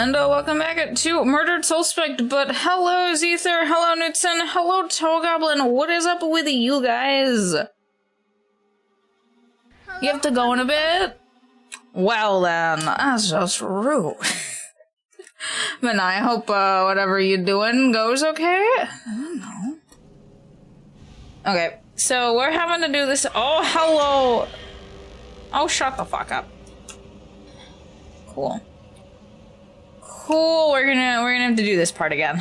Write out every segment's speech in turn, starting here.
and welcome back to Murdered Suspect, but hello Zether, hello Newton, hello Goblin. What is up with you guys? You have to go in a bit? Well then, that's just rude. But I hope whatever you're doing goes okay. I don't know. Okay, so we're having to do this. Oh, hello. Oh, shut the fuck up. Cool. Cool, we're gonna have to do this part again.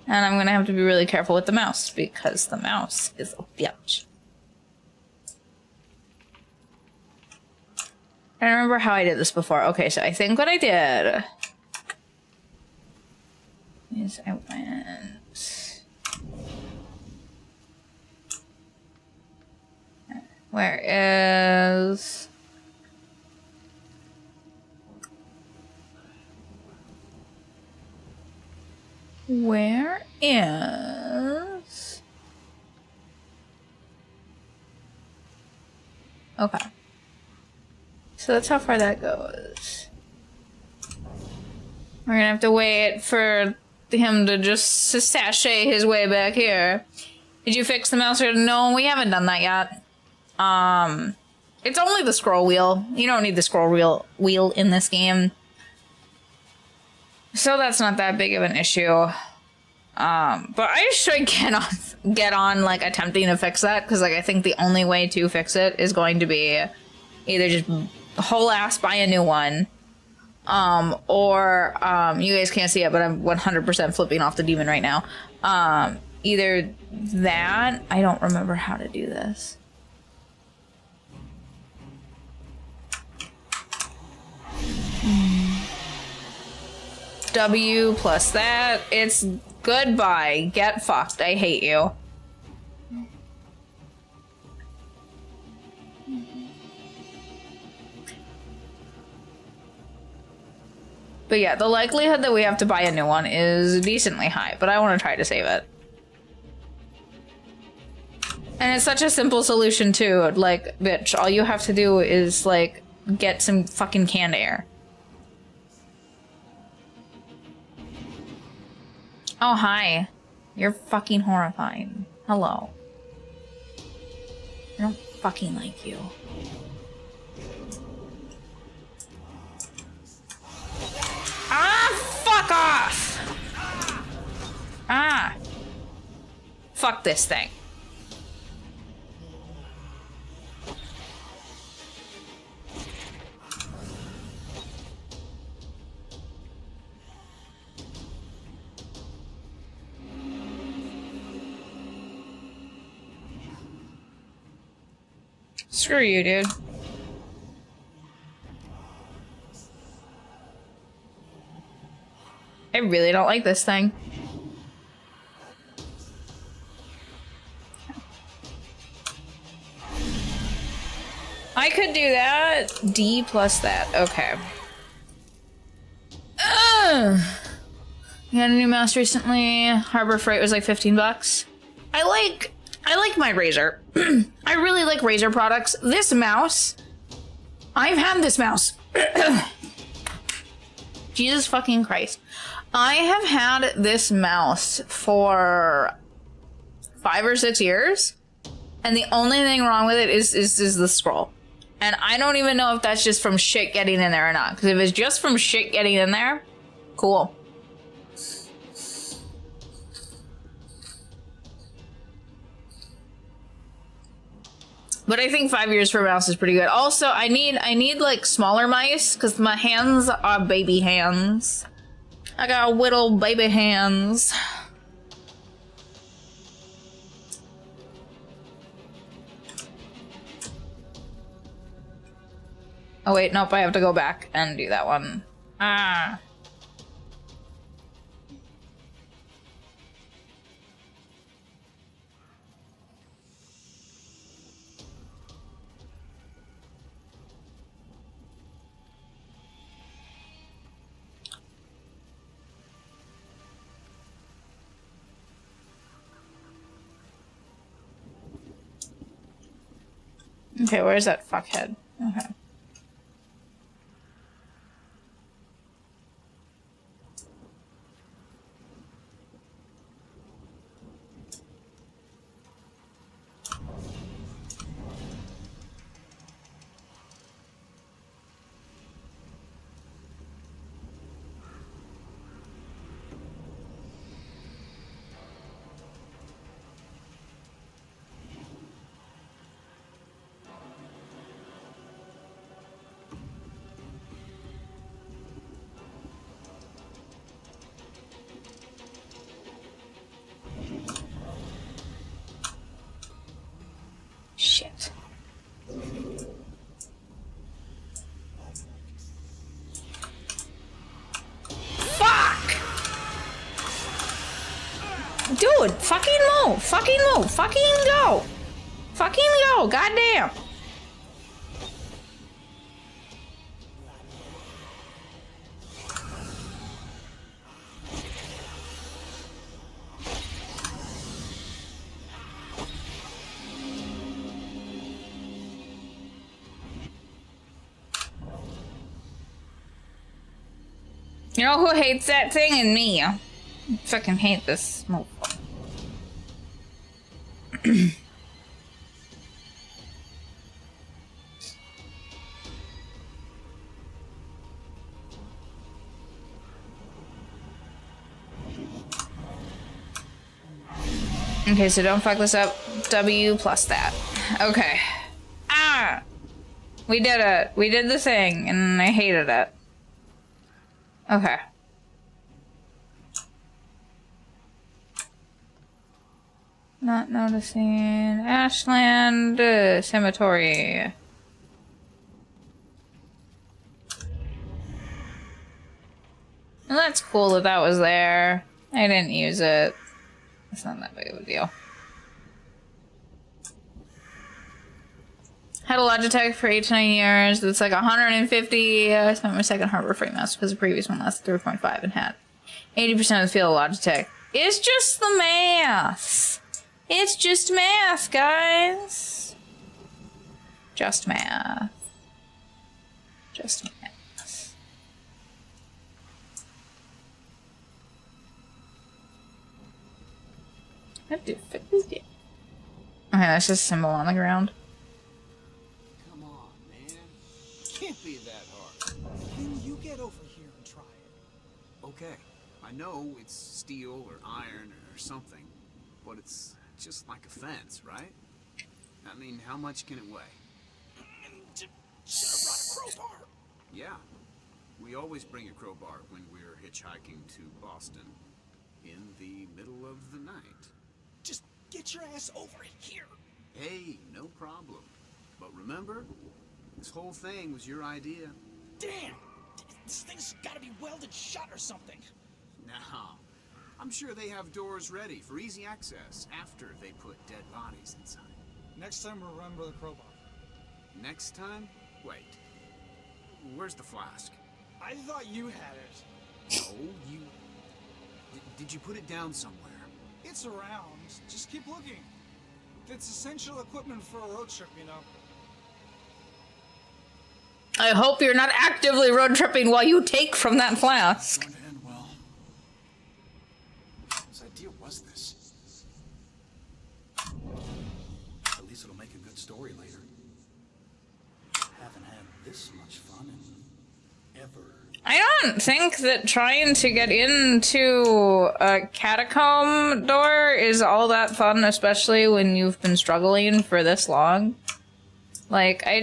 And I'm gonna have to be really careful with the mouse, because the mouse is a bitch. I don't remember how I did this before. Okay, so I think what I did is I went... Where is... Where is... Okay. So that's how far that goes. We're gonna have to wait for him to just sashay his way back here. Did you fix the mouse? No, we haven't done that yet. It's only the scroll wheel. You don't need the scroll wheel in this game. So that's not that big of an issue. But I should get on like attempting to fix that, because like I think the only way to fix it is going to be either just whole ass buy a new one, or you guys can't see it, but I'm 100% flipping off the demon right now. Either that, I don't remember how to do this. W plus that. It's goodbye. Get fucked. I hate you. But yeah, the likelihood that we have to buy a new one is decently high, but I want to try to save it. And it's such a simple solution too. Like, bitch, all you have to do is like get some fucking canned air. Oh, hi. You're fucking horrifying. Hello. I don't fucking like you. Ah, fuck off! Ah. Fuck this thing. Screw you, dude. I really don't like this thing. I could do that. D plus that. Okay. You got a new mouse recently. Harbor Freight was like 15 bucks. I like my Razer. I really like Razer products. This mouse, I've had this mouse. Jesus fucking Christ. I have had this mouse for 5 or 6 years, and the only thing wrong with it is the scroll. And I don't even know if that's just from shit getting in there or not, because if it's just from shit getting in there, cool. But I think 5 years for a mouse is pretty good. Also, I need like smaller mice, because my hands are baby hands. I got little baby hands. Oh wait, nope, I have to go back and do that one. Ah. Okay, where's that fuckhead? Okay. Dude, fucking move! Fucking move! Fucking go! Fucking go! Goddamn! You know who hates that thing? And me. I fucking hate this motherfucker. Okay, so don't fuck this up. W plus that. Okay. Ah! We did it. We did the thing, and I hated it. Okay. Not noticing Ashland Cemetery. Well, that's cool that that was there. I didn't use it. It's not that big of a deal. Had a Logitech for 8 to 9 years. It's like 150. I spent my second hardware frame mouse because the previous one lasted 3.5 and had 80% of the field of Logitech. It's just the math. It's just math, guys. Just math. Just math. What the fuck is it? Okay, that's just a symbol on the ground. Come on, man. Can't be that hard. Then you get over here and try it. Okay. I know it's steel or iron or something, but it's just like a fence, right? I mean, how much can it weigh? Should have brought a crowbar. Yeah. We always bring a crowbar when we're hitchhiking to Boston in the middle of the night. Just get your ass over here. Hey, no problem. But remember, this whole thing was your idea. Damn! This thing's gotta be welded shut or something. No. I'm sure they have doors ready for easy access after they put dead bodies inside. Next time, remember the crowbar. Next time? Wait. Where's the flask? I thought you had it. No, you... Did you put it down somewhere? It's around. Just keep looking. It's essential equipment for a road trip, you know. I hope you're not actively road tripping while you take from that flask. It's going to end well. Whose idea was this? At least it'll make a good story later. Haven't had this much fun in ever. I don't think that trying to get into a catacomb door is all that fun, especially when you've been struggling for this long. Like, I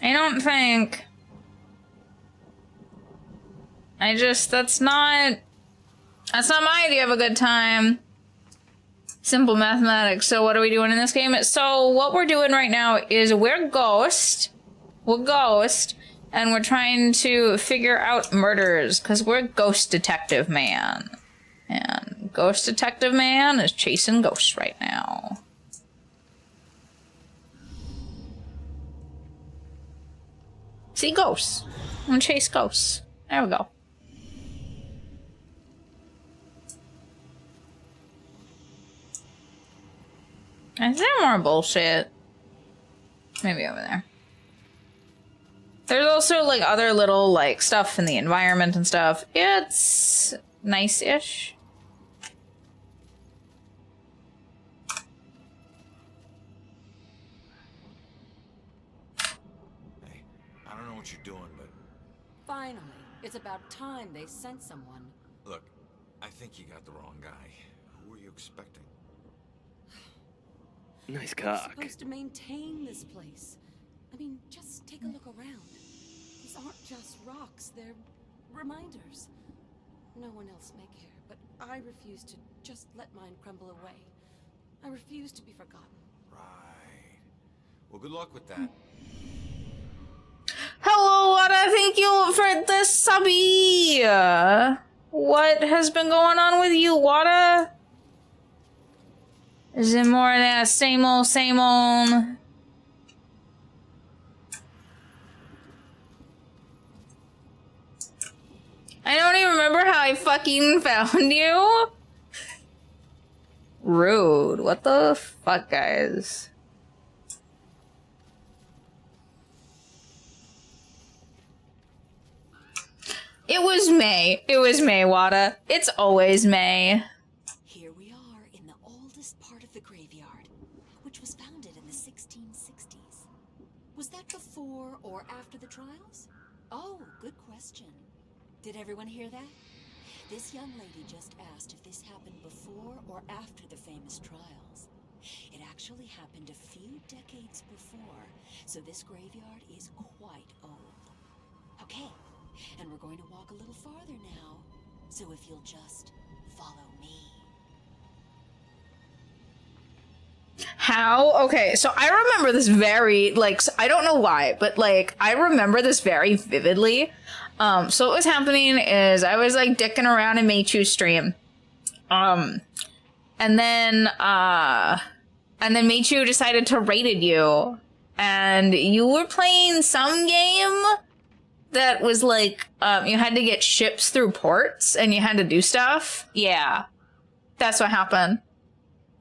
don't think... that's not my idea of a good time. Simple mathematics. So what are we doing in this game? So what we're doing right now is we're Ghost. And we're trying to figure out murders, because we're Ghost Detective Man. And Ghost Detective Man is chasing ghosts right now. See ghosts. I'm gonna chase ghosts. There we go. Is there more bullshit? Maybe over there. There's also, like, other little, like, stuff in the environment and stuff. It's nice-ish. Hey, I don't know what you're doing, but... Finally. It's about time they sent someone. Look, I think you got the wrong guy. Who were you expecting? Nice We're cock. supposed to maintain this place. I mean, just take a look around. These aren't just rocks, they're reminders. No one else may care, but I refuse to just let mine crumble away. I refuse to be forgotten. Right. Well, good luck with that. Hello, what? Thank you for the subby. What has been going on with you, Wada? Is it more of that same old, same old? I don't even remember how I fucking found you. Rude. What the fuck, guys? It was May. It was May, Wada. It's always May. Here we are in the oldest part of the graveyard, which was founded in the 1660s. Was that before or after the trials? Oh, good question. Did everyone hear that? This young lady just asked if this happened before or after the famous trials. It actually happened a few decades before, so this graveyard is quite old. Okay, and we're going to walk a little farther now, so if you'll just follow me. How? Okay, so I remember this very, like, I don't know why, but, like, I remember this very vividly. So what was happening is I was, like, dicking around in Meichu's stream. And then Meichu decided to rated you. And you were playing some game that was, like, you had to get ships through ports, and you had to do stuff. Yeah. That's what happened.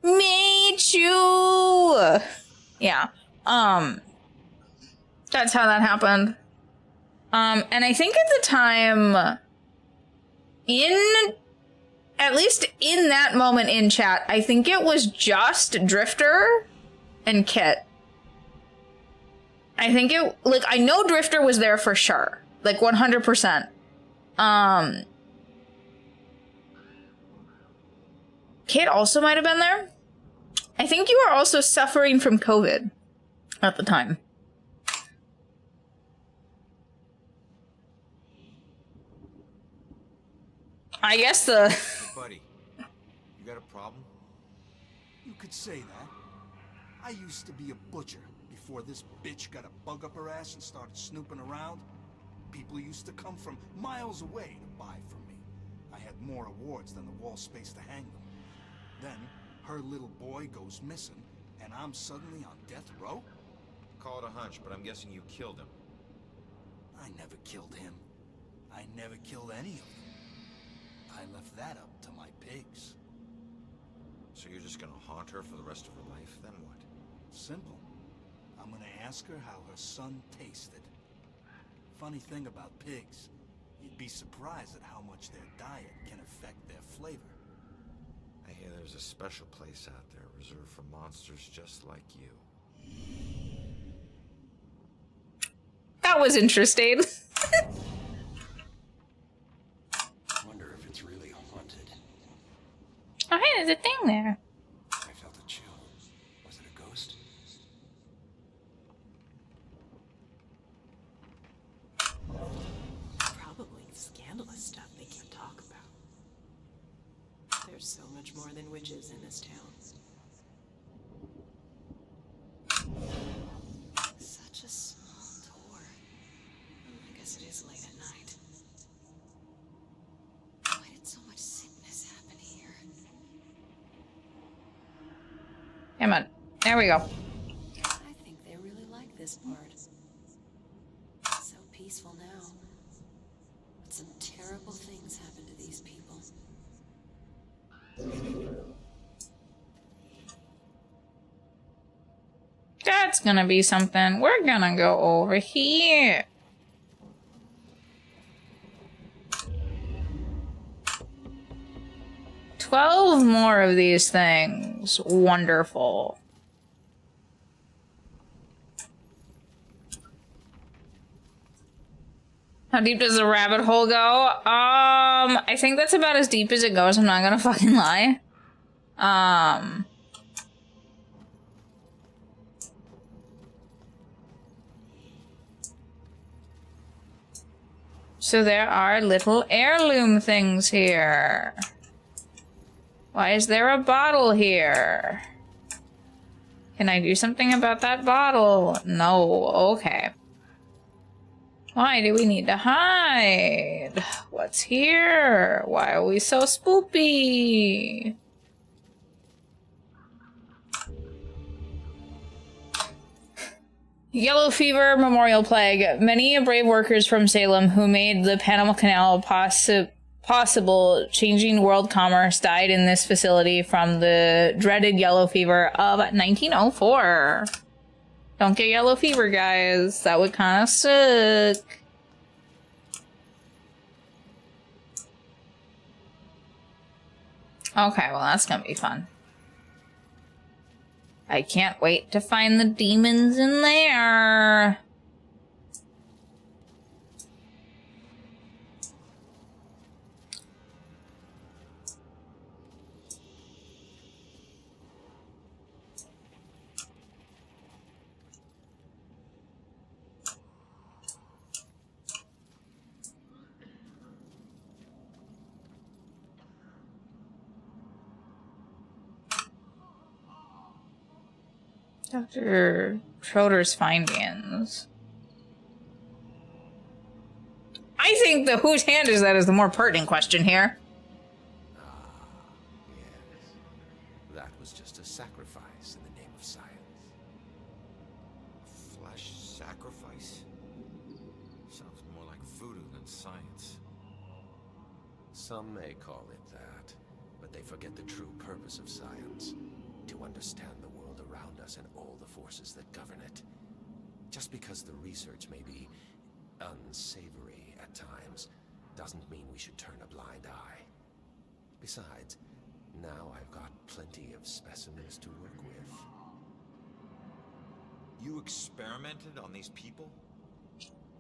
Meichu! Yeah. That's how that happened. And I think at the time, at least in that moment in chat, I think it was just Drifter and Kit. I think it, like, I know Drifter was there for sure. Like, 100%. Kit also might have been there. I think you were also suffering from COVID at the time. I guess the... Buddy, you got a problem? You could say that. I used to be a butcher before this bitch got a bug up her ass and started snooping around. People used to come from miles away to buy from me. I had more awards than the wall space to hang them. Then, her little boy goes missing, and I'm suddenly on death row? Call it a hunch, but I'm guessing you killed him. I never killed him. I never killed any of them. I left that up to my pigs. So you're just gonna haunt her for the rest of her life, then what? Simple. I'm gonna ask her how her son tasted. Funny thing about pigs, you'd be surprised at how much their diet can affect their flavor. I hear there's a special place out there reserved for monsters just like you. That was interesting. Wonder if it's really haunted. Oh, hey, there's a thing there. I felt a chill. Was it a ghost? Probably scandalous stuff they can't talk about. There's so much more than witches in this town. Such a small door. I guess it is late at night. Why did so much sickness happen here? Come on. There we go. I think they really like this part. So peaceful now. But some terrible things happen to these people. That's gonna be something. We're gonna go over here. $12 more of these things. Wonderful. How deep does the rabbit hole go? I think that's about as deep as it goes. I'm not gonna fucking lie. So there are little heirloom things here. Why is there a bottle here? Can I do something about that bottle? No. Okay. Why do we need to hide? What's here? Why are we so spoopy? Yellow fever, memorial plague. Many brave workers from Salem who made the Panama Canal possible, changing world commerce, died in this facility from the dreaded yellow fever of 1904. Don't get yellow fever, guys. That would kind of suck. Okay, well, that's gonna be fun. I can't wait to find the demons in there. Dr. Schroeder's findings. I think the whose hand is that is the more pertinent question here. Yes. That was just a sacrifice in the name of science. Flesh sacrifice? Sounds more like voodoo than science. Some may call it that, but they forget the true purpose of science. To understand the world around us and all the forces that govern it. Just because the research may be unsavory at times, doesn't mean we should turn a blind eye. Besides, now I've got plenty of specimens to work with. You experimented on these people?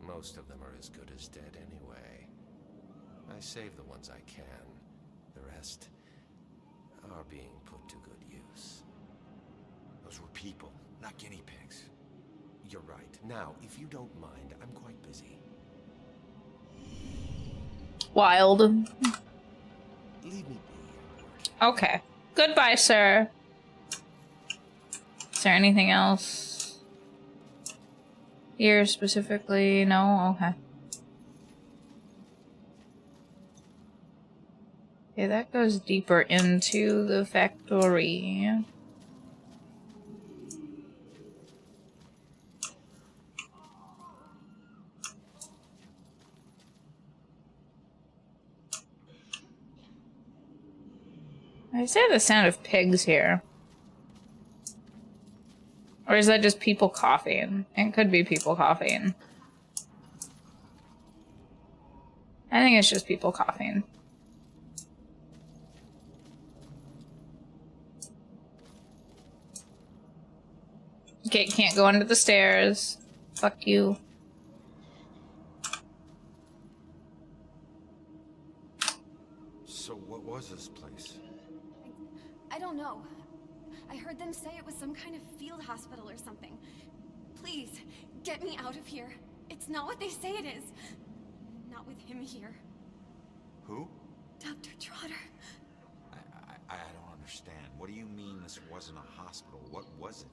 Most of them are as good as dead anyway. I save the ones I can. The rest are being put to good use. Those were people, not guinea pigs. You're right. Now, if you don't mind, I'm quite busy. Wild. Leave me be. Okay. Goodbye, sir. Is there anything else here specifically? No? Okay. Okay, that goes deeper into the factory. I say the sound of pigs here. Or is that just people coughing? It could be people coughing. I think it's just people coughing. Okay, can't go under the stairs. Fuck you. So what was this place? I don't know. I heard them say it was some kind of field hospital or something. Please, get me out of here. It's not what they say it is. Not with him here. Who? Dr. Trotter. I don't understand. What do you mean this wasn't a hospital? What was it?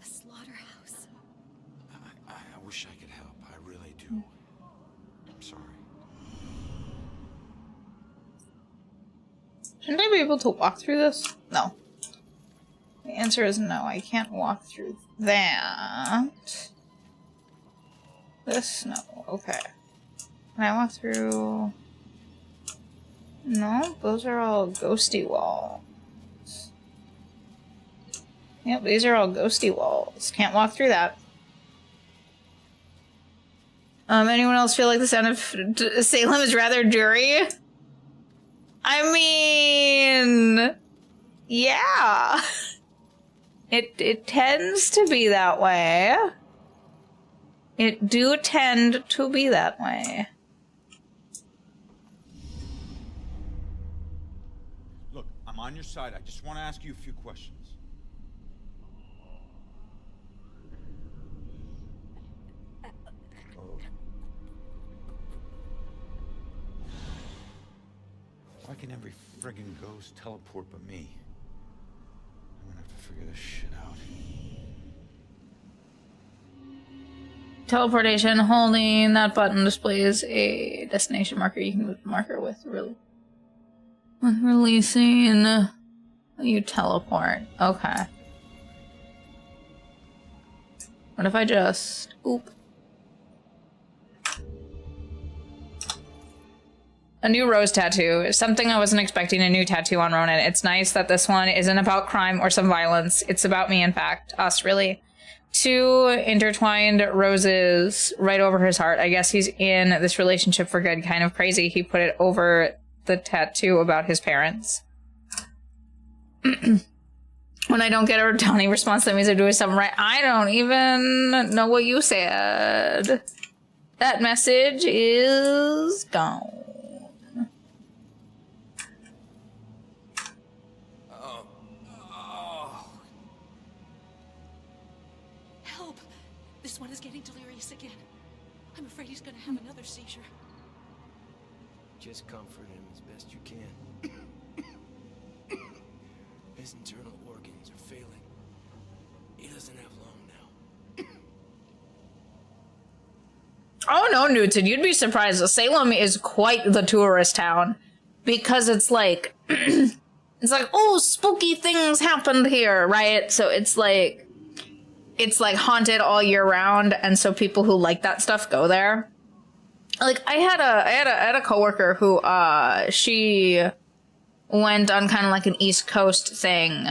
A slaughterhouse. I wish I could help. I really do. I'm sorry. Shouldn't I be able to walk through this? No. The answer is no, I can't walk through that. This? No. Okay. Can I walk through... No, those are all ghosty walls. Yep, these are all ghosty walls. Can't walk through that. Anyone else feel like the sound of Salem is rather dreary? I mean... Yeah. It tends to be that way. It do tend to be that way. Look, I'm on your side. I just want to ask you a few questions. Why can every friggin' ghost teleport but me? I'm gonna have to figure this shit out. Teleportation. Holding that button displays a destination marker. You can move the marker with releasing. You teleport. Okay. What if I just... Oop. A new rose tattoo. Something I wasn't expecting, a new tattoo on Ronan. It's nice that this one isn't about crime or some violence. It's about me, in fact. Us, really. 2 intertwined roses right over his heart. I guess he's in this relationship for good. Kind of crazy. He put it over the tattoo about his parents. When I don't get a Donnie response, that means I'm doing something right. I don't even know what you said. That message is gone. Help! This one is getting delirious again. I'm afraid he's gonna have another seizure. Just comfort him as best you can. His internal organs are failing. He doesn't have long now. Oh no, Newton, you'd be surprised. Salem is quite the tourist town. Because it's like... it's like, oh, spooky things happened here, right? So it's like haunted all year round, and so people who like that stuff go there. Like, I had a coworker who, she went on kind of like an East Coast thing.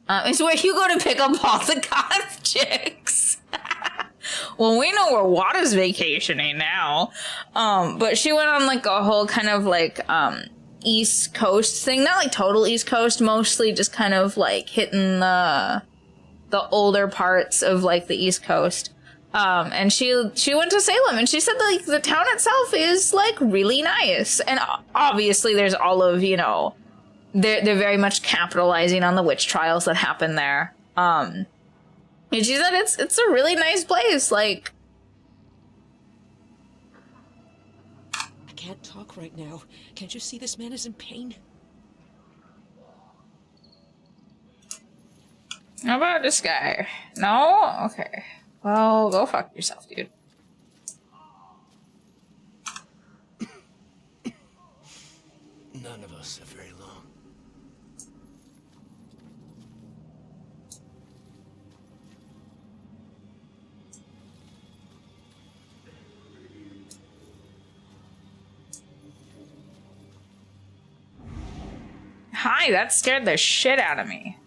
It's where you go to pick up all the goth chicks. Well, we know where Water's vacationing now. But she went on like a whole kind of like, East Coast thing. Not like total East Coast, mostly just kind of like hitting the older parts of like the East Coast. And she went to Salem, and she said like the town itself is like really nice. And obviously there's all of, you know, they're very much capitalizing on the witch trials that happen there. And she said it's a really nice place. Like, I can't talk right now. Can't you see this man is in pain? how about this guy? No? Okay. Well, go fuck yourself, dude. None of us have very long. Hi, that scared the shit out of me.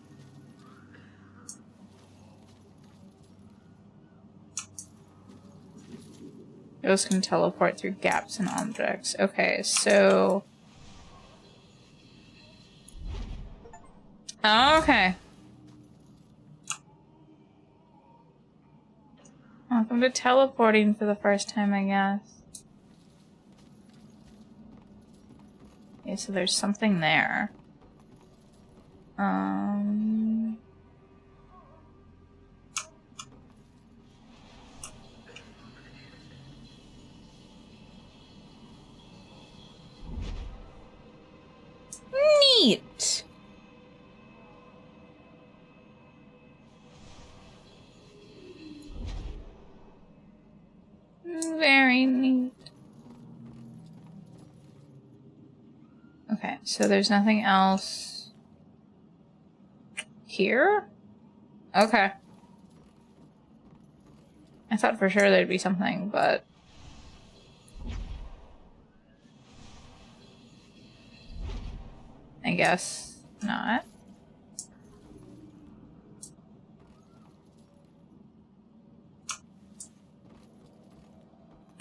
Ghosts can teleport through gaps in objects. Okay, so... Okay. Welcome to teleporting for the first time, I guess. Okay, so there's something there. Neat. Very neat. Okay, so there's nothing else here? Okay. I thought for sure there'd be something, but... I guess not.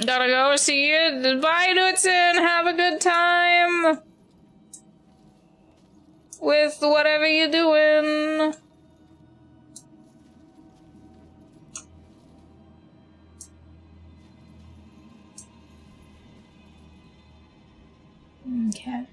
Gotta go see you. Bye, Newton. Have a good time with whatever you're doing. Okay.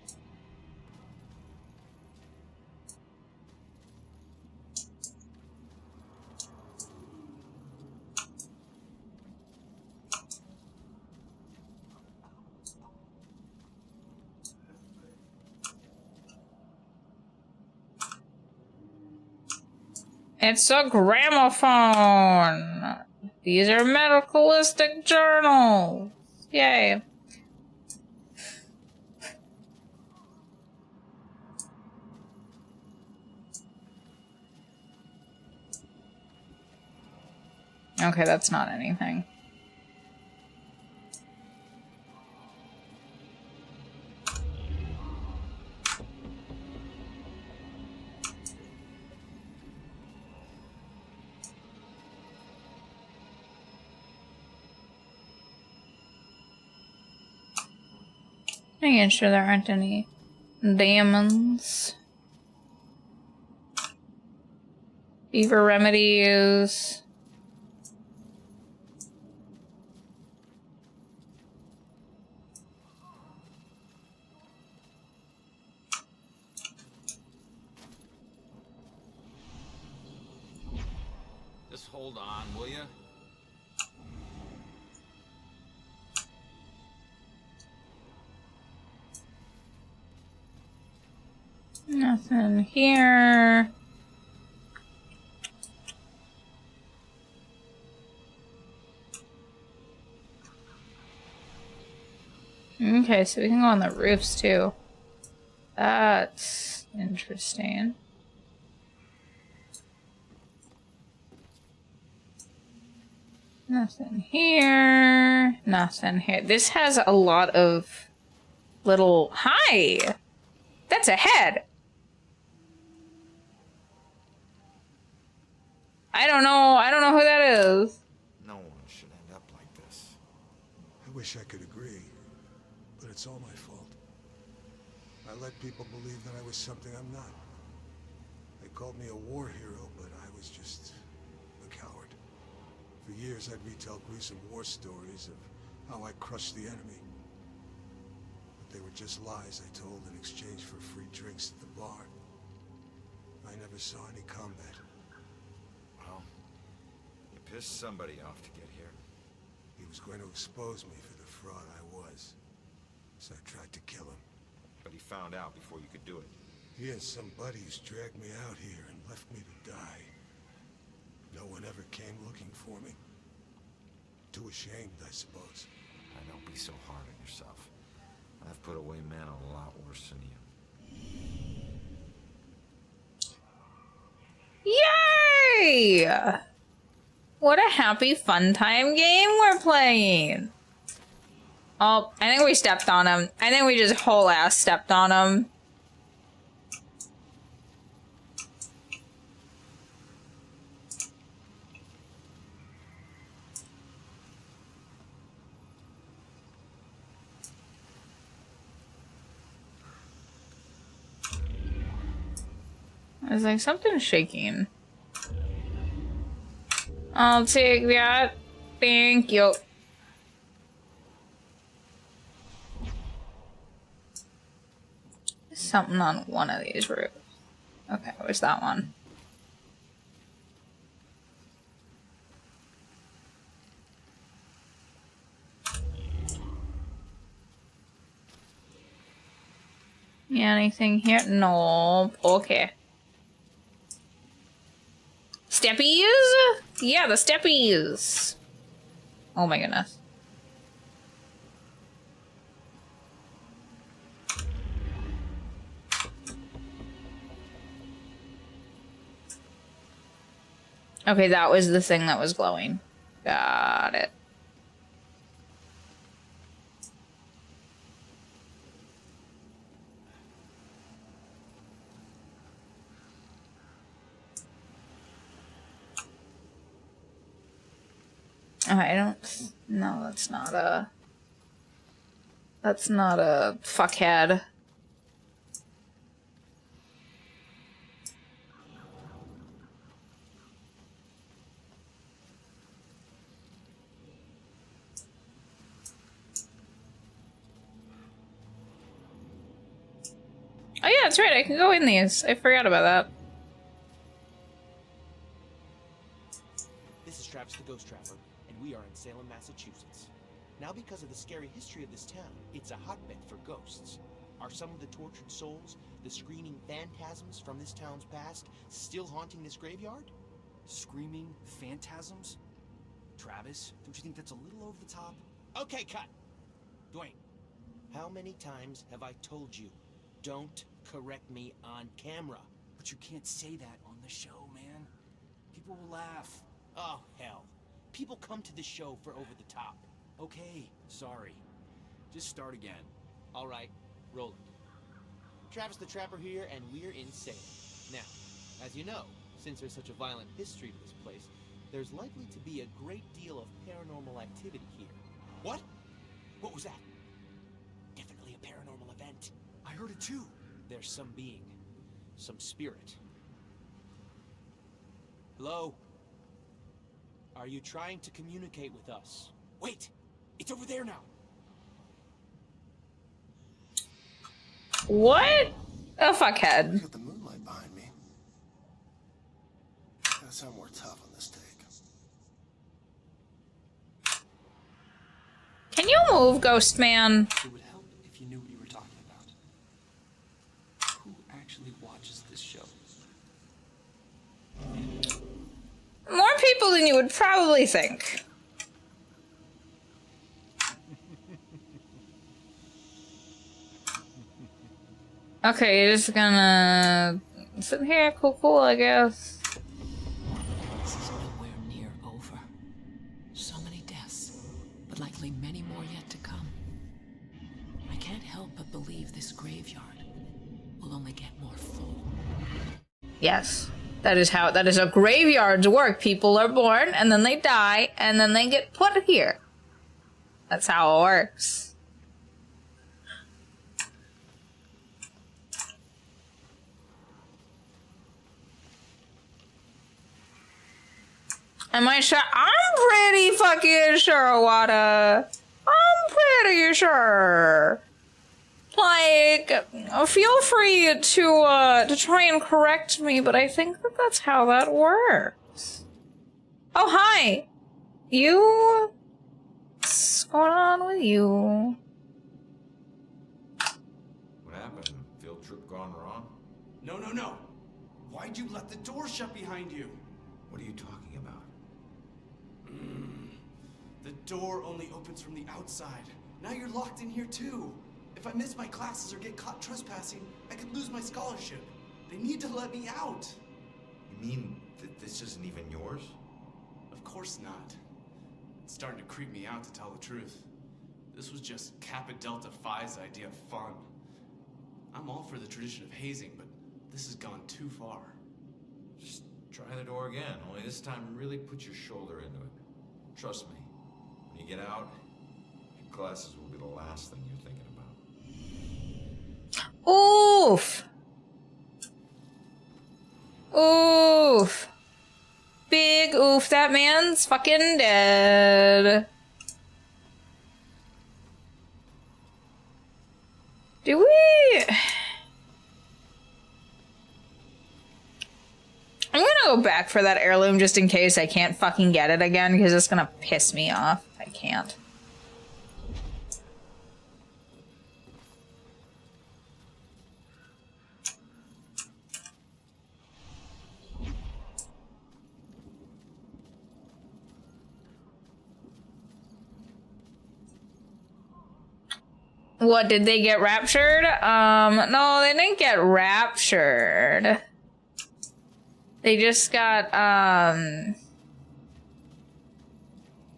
It's a gramophone. These are medicalistic journals. Yay. Okay, that's not anything. Making sure there aren't any demons. Fever remedies. Just hold on, will you? Nothing here. Okay, so we can go on the roofs too. That's interesting. Nothing here. Nothing here. This has a lot of little... Hi! That's a head! I don't know who that is. No one should end up like this. I wish I could agree, but it's all my fault. I let people believe that I was something I'm not. They called me a war hero, but I was just a coward. For years, I'd retell gruesome war stories of how I crushed the enemy. But they were just lies I told in exchange for free drinks at the bar. I never saw any combat. Well, you pissed somebody off to get here. He was going to expose me for the fraud I was. So I tried to kill him. But he found out before you could do it. He has some buddies dragged me out here and left me to die. No one ever came looking for me. Too ashamed, I suppose. Don't be so hard on yourself. I've put away men a lot worse than you. Yay! What a happy fun time game we're playing. Oh, I think we stepped on him. I think we just whole ass stepped on him. I was like, something's shaking. I'll take that. Thank you. Something on one of these roofs. Okay, where's that one? Yeah, anything here? Nope. Okay. Steppies? Yeah, the steppies. Oh my goodness. Okay, that was the thing that was glowing. Got it. I don't... No, that's not a... That's not a fuckhead. Oh yeah, that's right, I can go in these. I forgot about that. This is Travis the Ghost Trapper, and we are in Salem, Massachusetts. Now, because of the scary history of this town, it's a hotbed for ghosts. Are some of the tortured souls, the screaming phantasms from this town's past, still haunting this graveyard? Screaming phantasms? Travis, don't you think that's a little over the top? Okay, cut! Dwayne, how many times have I told you, don't correct me on camera? But you can't say that on the show, man. People will laugh. Oh, hell. People come to the show for over the top. Okay, sorry. Just start again. All right, roll it. Travis the Trapper here, and we're in Salem. Now, as you know, since there's such a violent history to this place, there's likely to be a great deal of paranormal activity here. What? What was that? Definitely a paranormal event. I heard it too. There's some being, some spirit. Hello? Are you trying to communicate with us? Wait! It's over there now! What? A fuckhead. Got the moonlight behind me. Gotta sound more tough on this take. Can you move, Ghost Man? It would help if you knew what you were talking about. Who actually watches this show? More people than you would probably think. Okay, you're just gonna sit here, cool, I guess. This is nowhere near over. So many deaths, but likely many more yet to come. I can't help but believe this graveyard will only get more full. Yes. That is how graveyards work. People are born, and then they die, and then they get put here. That's how it works. Am I sure? I'm pretty fucking sure, Wada. I'm pretty sure. Like, feel free to try and correct me, but I think that that's how that works. Oh, hi! You? What's going on with you? What happened? Field trip gone wrong? No. Why'd you let the door shut behind you? What are you talking about? The door only opens from the outside. Now you're locked in here too. If I miss my classes or get caught trespassing, I could lose my scholarship. They need to let me out. You mean that this isn't even yours? Of course not. It's starting to creep me out, to tell the truth. This was just Kappa Delta Phi's idea of fun. I'm all for the tradition of hazing, but this has gone too far. Just try the door again, only this time really put your shoulder into it. Trust me, when you get out, your classes will be the last thing you're thinking about. Oof! Oof! Big oof, that man's fucking dead. Do we... I'm gonna go back for that heirloom just in case I can't fucking get it again, because it's gonna piss me off if I can't. What, did they get raptured? No, they didn't get raptured. They just got,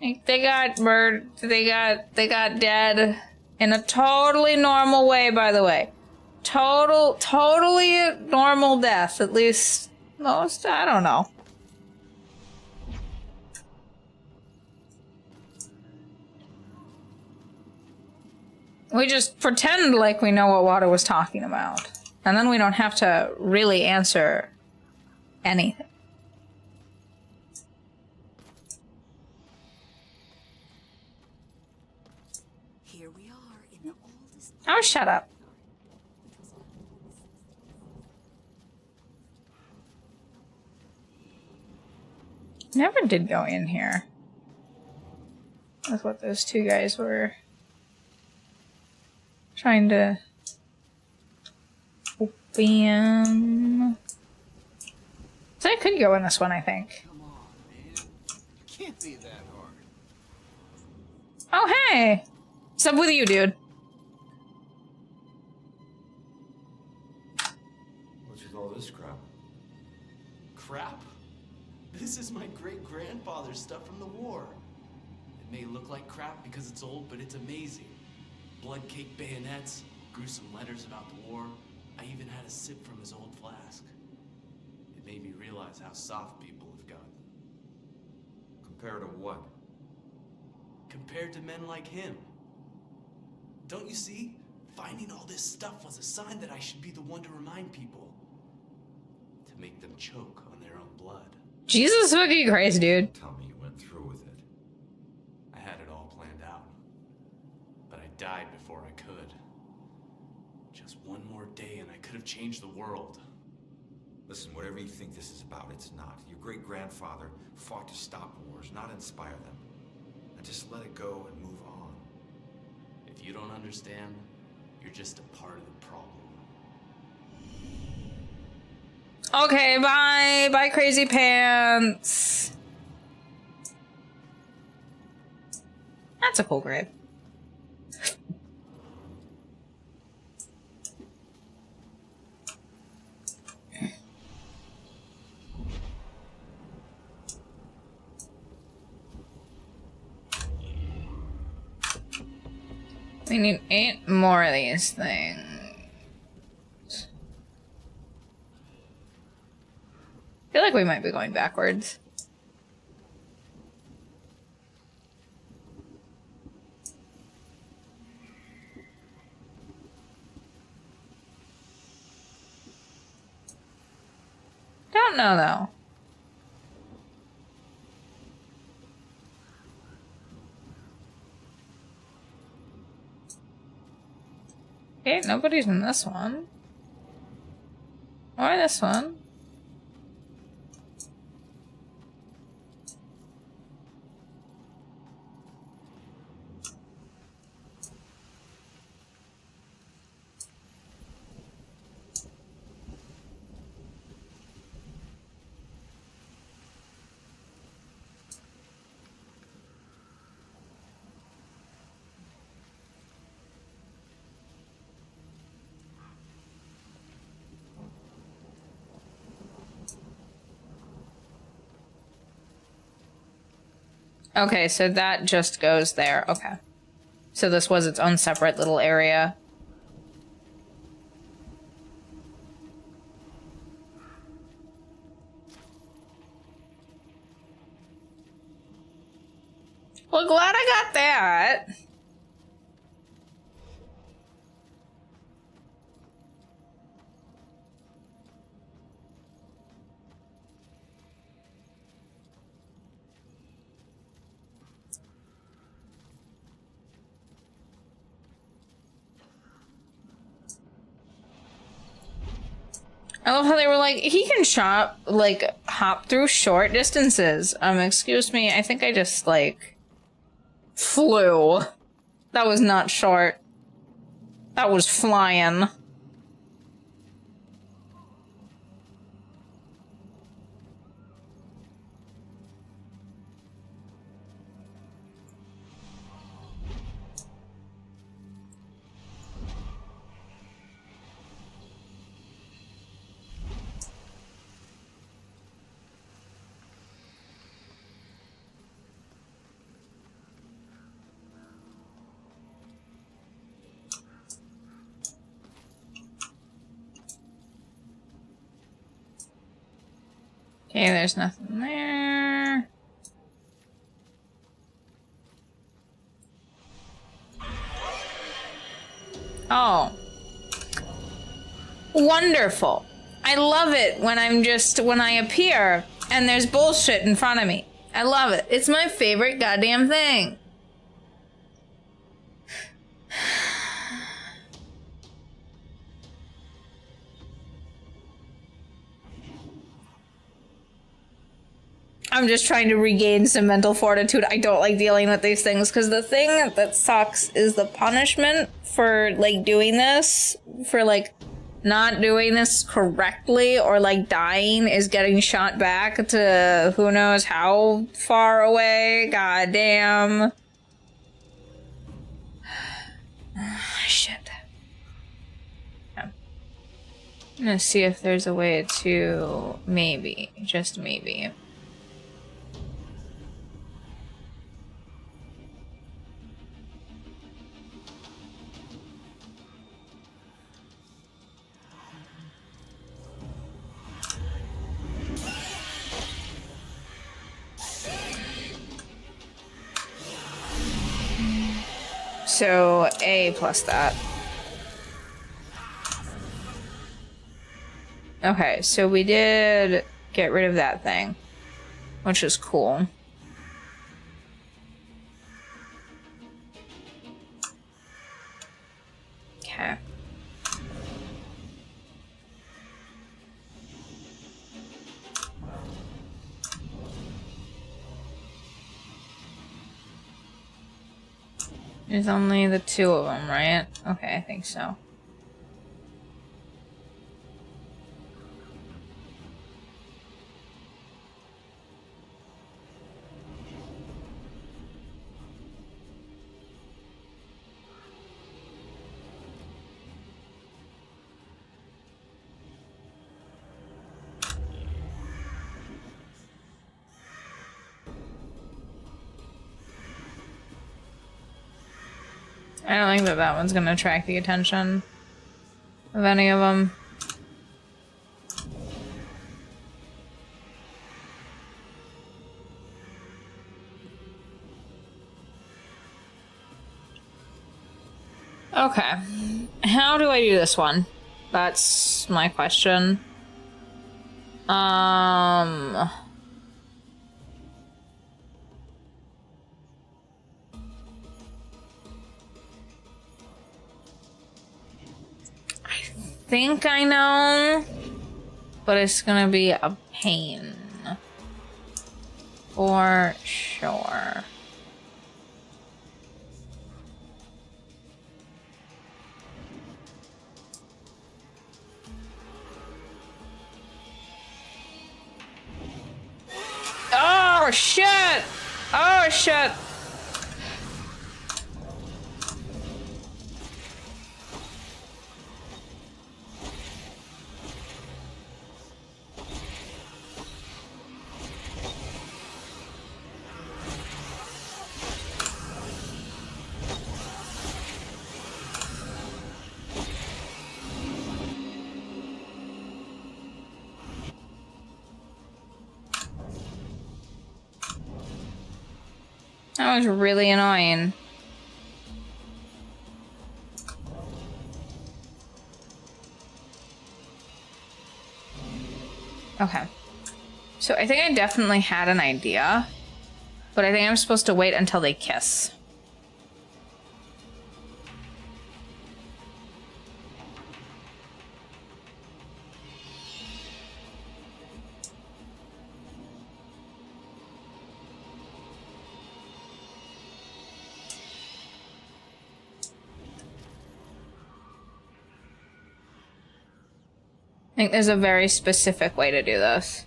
they got murdered, they got dead in a totally normal way, by the way. Totally normal death, at least most, I don't know. We just pretend like we know what Wada was talking about. And then we don't have to really answer anything. Here we are in the oldest. Oh, shut up. Never did go in here. That's what those two guys were trying to open. So I could go in this one, I think. Come on, man. It can't be that hard. Oh, hey. What's up with you, dude? What's with all this crap? Crap? This is my great-grandfather's stuff from the war. It may look like crap because it's old, but it's amazing. Blood-caked bayonets, gruesome letters about the war. I even had a sip from his old flask. It made me realize how soft people have gotten. Compared to what? Compared to men like him. Don't you see? Finding all this stuff was a sign that I should be the one to remind people. To make them choke on their own blood. Jesus fucking Christ, dude. Tell me you went through with it. I had it all planned out. But I died before I could. Just one more day and I could have changed the world. Listen, whatever you think this is about, it's not. Your great-grandfather fought to stop wars, not inspire them. And just let it go and move on. If you don't understand, you're just a part of the problem. Okay, bye. Bye, crazy pants. That's a cool grave. We need 8 more of these things. I feel like we might be going backwards. Don't know though. Okay, nobody's in this one. Or this one. Okay, so that just goes there. Okay. So this was its own separate little area. Well, glad I got that. I love how they were like, he can hop through short distances. Excuse me, I think I just, flew. That was not short. That was flying. Okay, there's nothing there. Oh. Wonderful. I love it when I appear and there's bullshit in front of me. I love it. It's my favorite goddamn thing. I'm just trying to regain some mental fortitude. I don't like dealing with these things because the thing that sucks is the punishment for doing this, for not doing this correctly or dying is getting shot back to who knows how far away. God damn. Shit. Yeah. I'm gonna see if there's a way to maybe, just maybe. So A plus that. Okay, so we did get rid of that thing, which is cool. Okay. There's only the two of them, right? Okay, I think so. I don't think that that one's gonna attract the attention of any of them. Okay. How do I do this one? That's my question. I think I know, but it's gonna be a pain. For sure. Oh shit! Oh shit! That was really annoying. Okay. So I think I definitely had an idea, but I think I'm supposed to wait until they kiss. I think there's a very specific way to do this.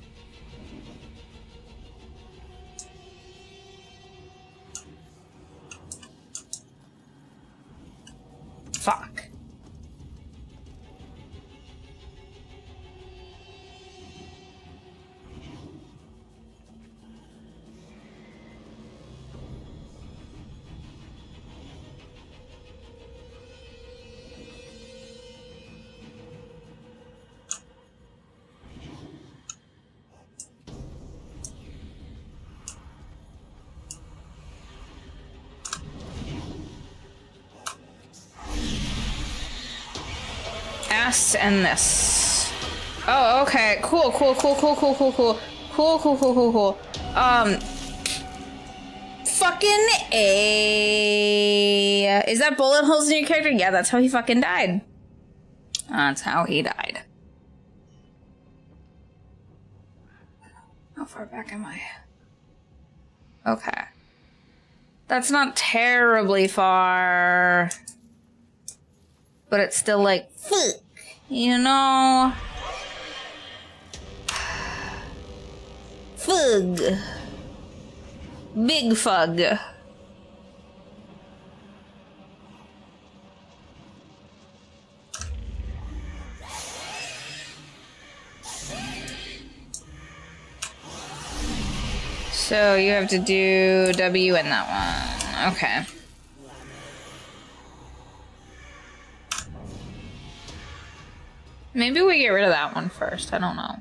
Fuck. And this. Oh, okay. Cool. Fucking A. Is that bullet holes in your character? Yeah, that's how he fucking died. That's how he died. How far back am I? Okay. That's not terribly far. But it's still like, fuck. You know? Fug. Big fug. So you have to do W in that one. Okay. Maybe we get rid of that one first. I don't know.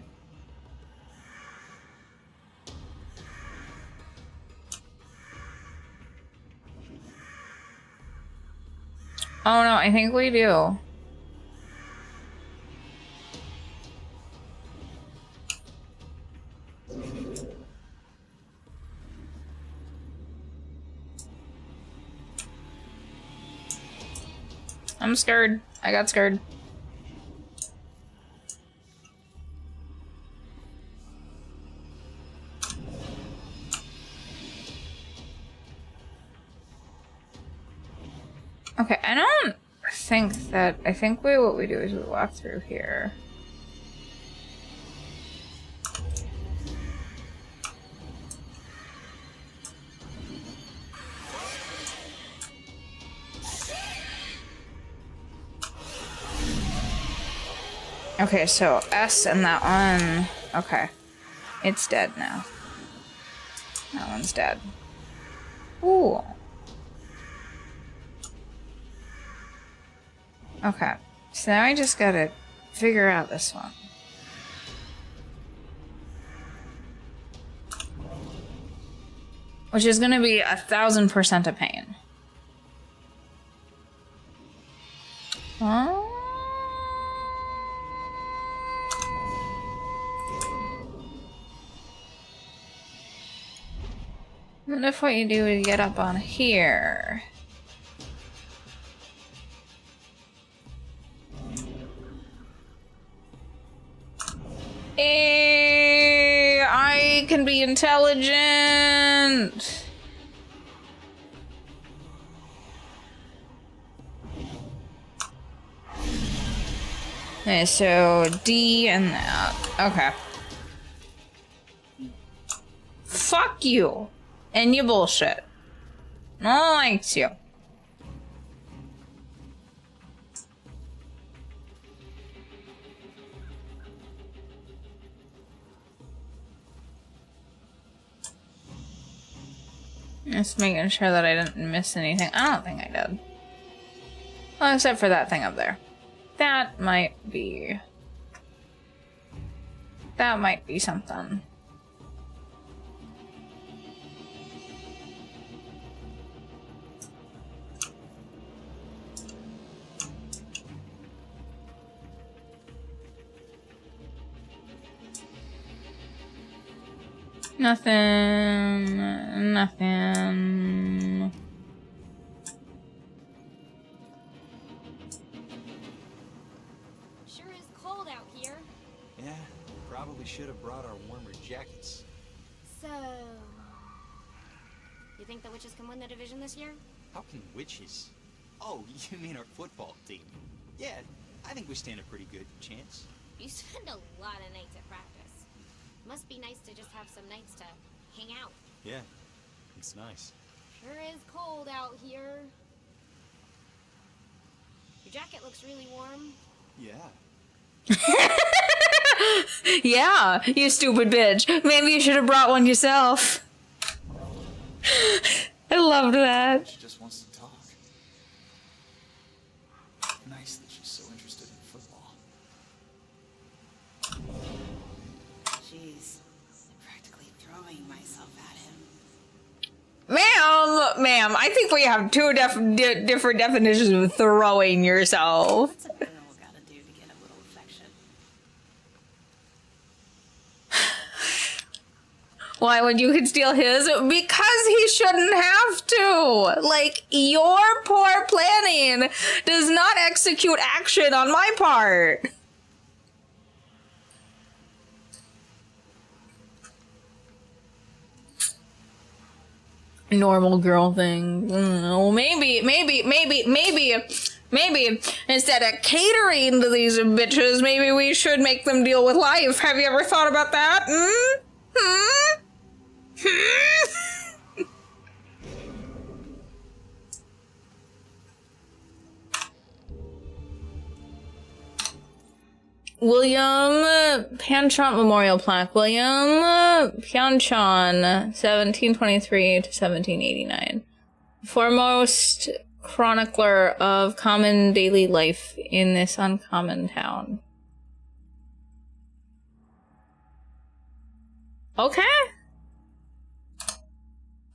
Oh no, I think we do. I'm scared. I got scared. Okay, I don't think that... I think what we do is we walk through here. Okay, so S and that one... Okay. It's dead now. That one's dead. Ooh. Okay. So now I just gotta figure out this one. Which is gonna be 1000% a pain. Oh. What if what you do is get up on here? I can be intelligent. Okay, so D and that. Okay. Fuck you. And your bullshit. No one likes you. Just making sure that I didn't miss anything. I don't think I did. Well, except for that thing up there. That might be something. Nothing. Sure is cold out here. Yeah, probably should have brought our warmer jackets. So... You think the witches can win the division this year? How can witches? Oh, you mean our football team? Yeah, I think we stand a pretty good chance. You spend a lot of nights at practice. Must be nice to just have some nights to hang out. Yeah, it's nice. Sure is cold out here. Your jacket looks really warm. Yeah. Yeah, you stupid bitch. Maybe you should have brought one yourself. I loved that. She just wants to talk. Nice that she's so interested in football. Jeez, I'm practically throwing myself at him. Ma'am, I think we have two different definitions of throwing yourself. What's a girl gotta do to get a little affection? Why, when you could steal his? Because he shouldn't have to. Like, your poor planning does not execute action on my part. Normal girl thing. Well, maybe instead of catering to these bitches, maybe we should make them deal with life. Have you ever thought about that? William Panchon Memorial Plaque. William Panchon, 1723 to 1789. Foremost chronicler of common daily life in this uncommon town. Okay.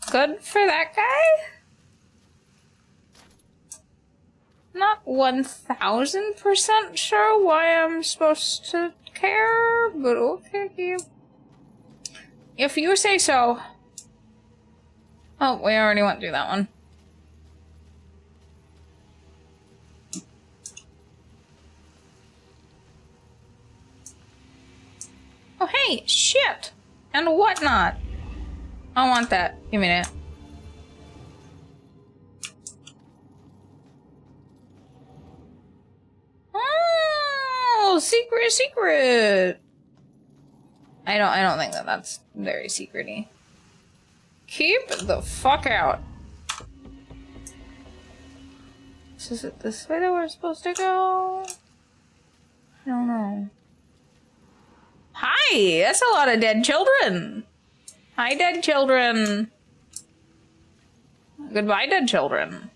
Good for that guy. Not 1000% sure why I'm supposed to care, but okay. If you say so. Oh, we already went through that one. Oh, hey, shit! And whatnot. I want that. Give me that. Oh, secret. I don't think that's very secret-y. Keep the fuck out. So is it this way that we're supposed to go? I don't know. Hi! That's a lot of dead children! Hi, dead children! Goodbye, dead children.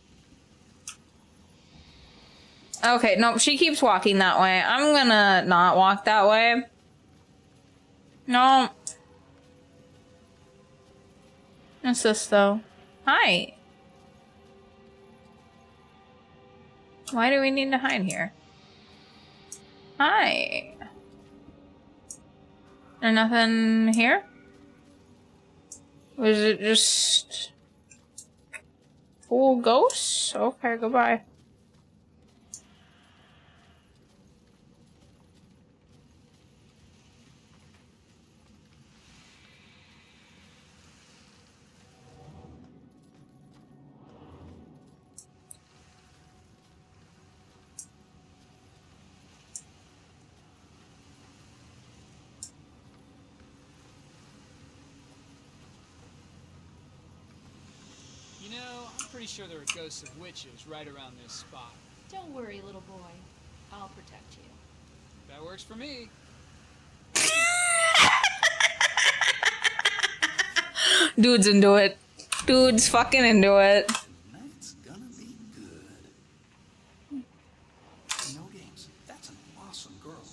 Okay, nope, she keeps walking that way. I'm gonna not walk that way. No. What's this, though? Hi! Why do we need to hide here? Hi! There's nothing here? Was it just full ghosts? Okay, goodbye. You know, I'm pretty sure there are ghosts of witches right around this spot. Don't worry, little boy. I'll protect you. That works for me. Dude's into it. Dude's fucking into it. Tonight's gonna be good. No games. That's an awesome girl.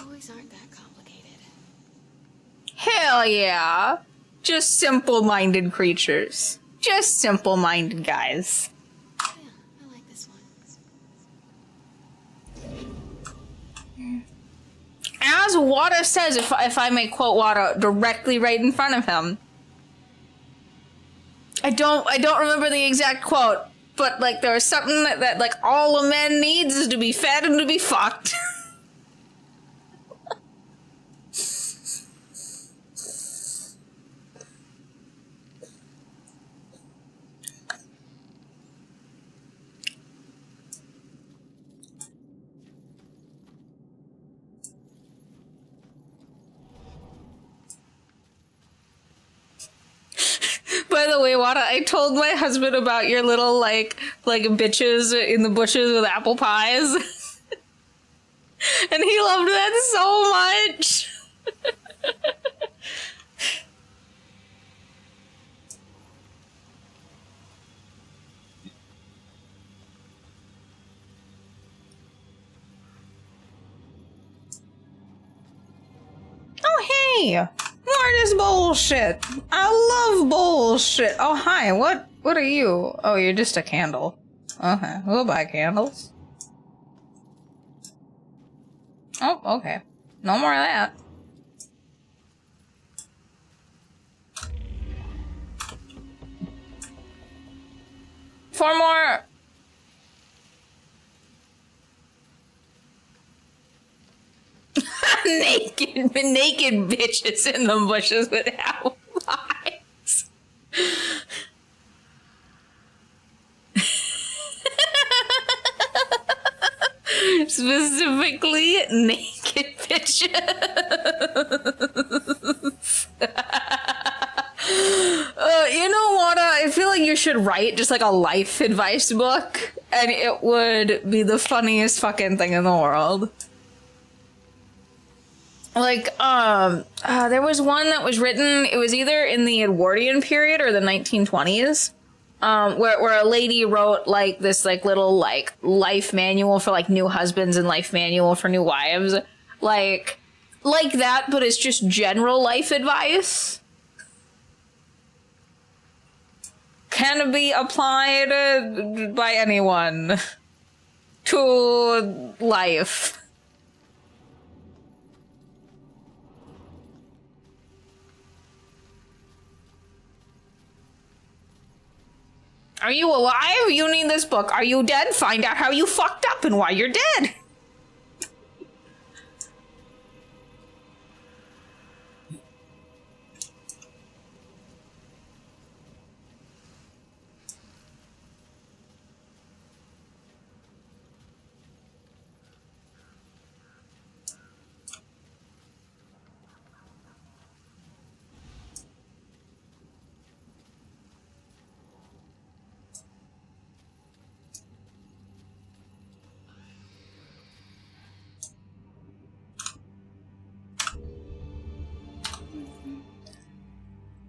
Boys aren't that complicated. Hell yeah. Just simple-minded creatures. Just simple-minded guys. Yeah, I like this one. As Wada says, if I may quote Wada directly right in front of him. I don't remember the exact quote, but like there was something that like all a man needs is to be fed and to be fucked. By the way, Wada, I told my husband about your little like bitches in the bushes with apple pies. And he loved that so much. Oh, hey! More this bullshit. I love bullshit. Oh, hi. What are you? Oh, you're just a candle. Okay, we'll buy candles. Oh, okay. No more of that. Four more. naked bitches in the bushes with apple pies. Specifically, naked bitches. You know what? I feel like you should write just like a life advice book, and it would be the funniest fucking thing in the world. Like, there was one that was written, it was either in the Edwardian period or the 1920s, where a lady wrote like this like little like life manual for like new husbands and life manual for new wives. Like that, but it's just general life advice. Can be applied by anyone to life. Are you alive? You need this book. Are you dead? Find out how you fucked up and why you're dead.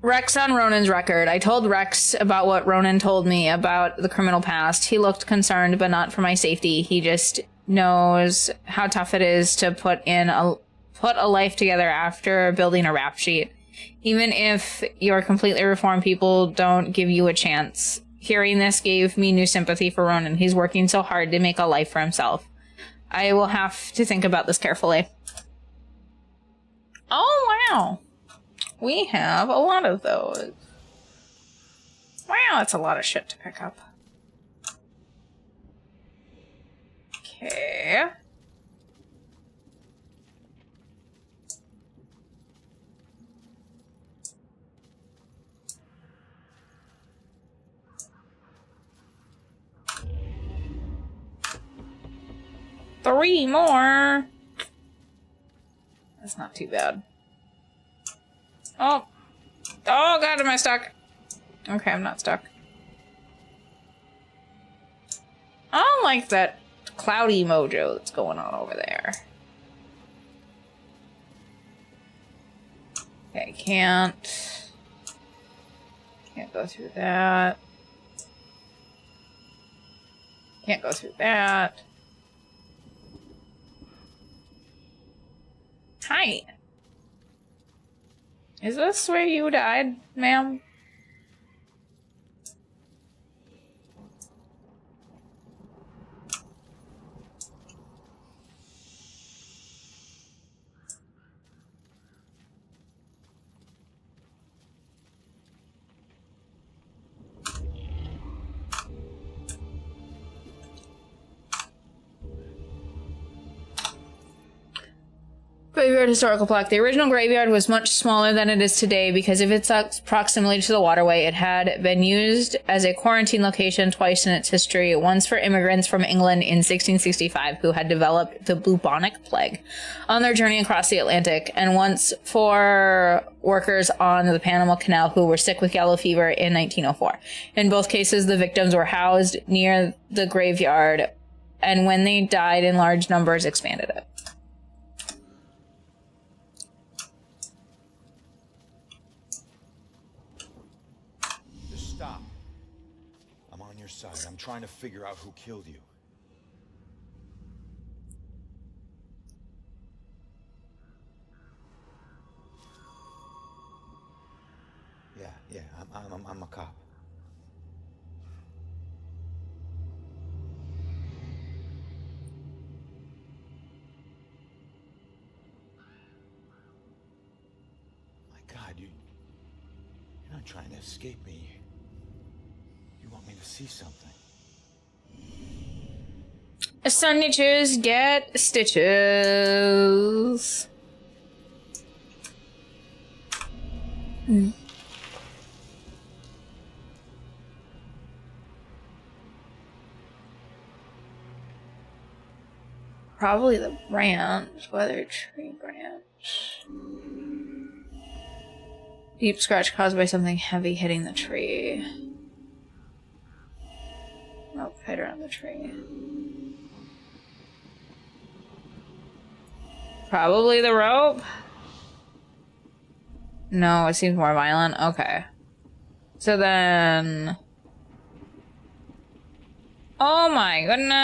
Rex on Ronan's record. I told Rex about what Ronan told me about the criminal past. He looked concerned, but not for my safety. He just knows how tough it is to put a life together after building a rap sheet. Even if you're completely reformed, people don't give you a chance. Hearing this gave me new sympathy for Ronan. He's working so hard to make a life for himself. I will have to think about this carefully. Oh, wow. We have a lot of those. Wow, that's a lot of shit to pick up. Okay. Three more. That's not too bad. Oh. Oh, God, am I stuck? Okay, I'm not stuck. I don't like that cloudy mojo that's going on over there. Okay, can't go through that. Can't go through that. Hi. Is this where you died, ma'am? Graveyard historical plaque. The original graveyard was much smaller than it is today because of its proximity to the waterway. It had been used as a quarantine location twice in its history, once for immigrants from England in 1665 who had developed the bubonic plague on their journey across the Atlantic, and once for workers on the Panama Canal who were sick with yellow fever in 1904. In both cases, the victims were housed near the graveyard, and when they died in large numbers, expanded it. I'm trying to figure out who killed you. Yeah, I'm a cop. My God, you're not trying to escape me. You want me to see something. Snitches get stitches. Probably the branch. Weather tree branch. Deep scratch caused by something heavy hitting the tree. tied around the tree. Probably the rope? No, it seems more violent. Okay. So then... Oh my goodness!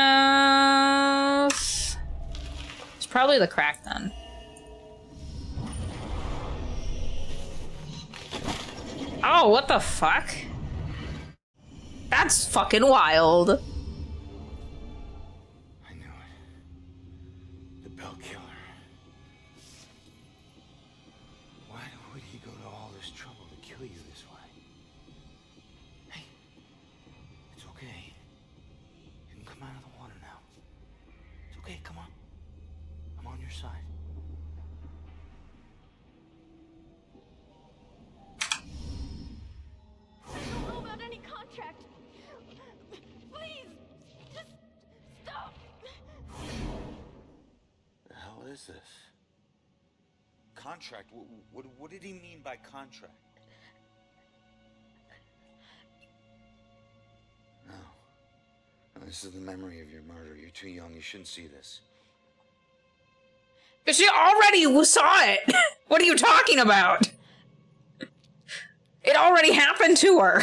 It's probably the crack then. Oh, what the fuck? That's fucking wild. I knew it. The Bell Killer. Why would he go to all this trouble to kill you this way? Hey, it's okay. You can come out of the water now. It's okay, come on. I'm on your side. I don't know about any contract. Please, just stop. The hell is this? Contract? What did he mean by contract? No. No, this is the memory of your murder. You're too young. You shouldn't see this. But she already saw it! What are you talking about? It already happened to her.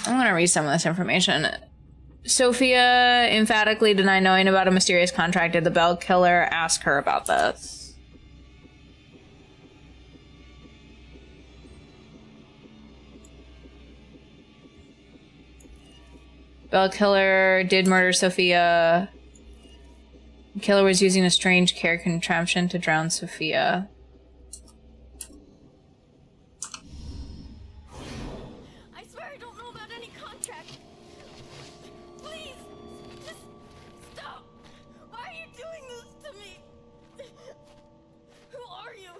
I'm gonna read some of this information. Sophia emphatically denied knowing about a mysterious contract. Did the Bell Killer ask her about this? Bell Killer did murder Sophia. The killer was using a strange care contraption to drown Sophia. I swear I don't know about any contract. Please, just stop. Why are you doing this to me? Who are you?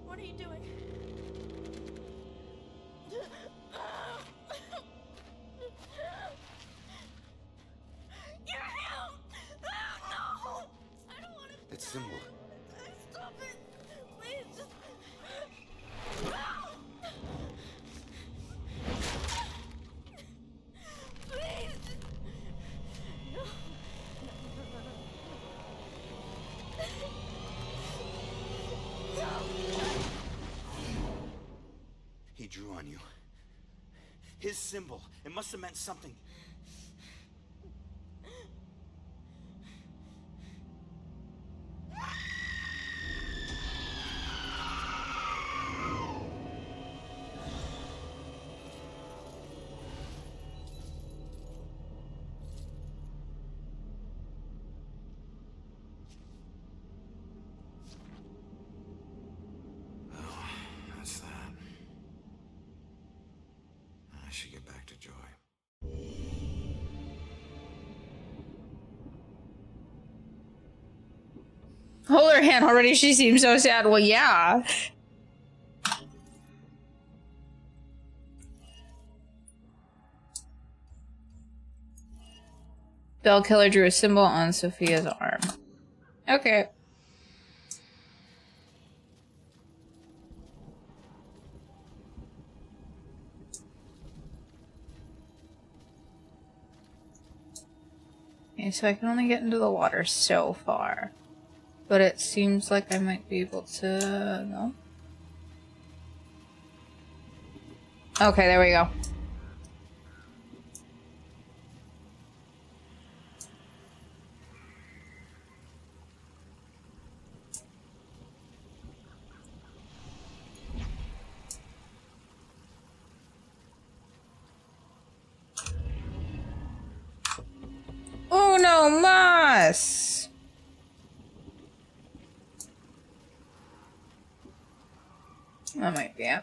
What are you doing? You're him! No! I don't want to. That symbol. Stop it! Please, just. Please! No. He drew on you. His symbol. It must have meant something. That's that. I should get back to Joy. Hold her hand already. She seems so sad. Well, yeah. Bell Killer drew a symbol on Sophia's arm. Okay. Okay, so I can only get into the water so far. But it seems like I might be able to... No? Okay, there we go. Uno más! That might be it.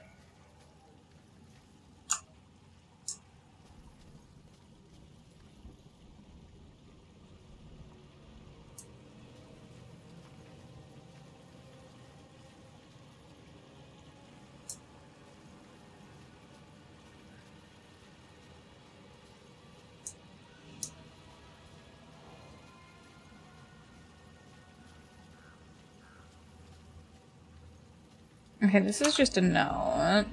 Okay, this is just a note.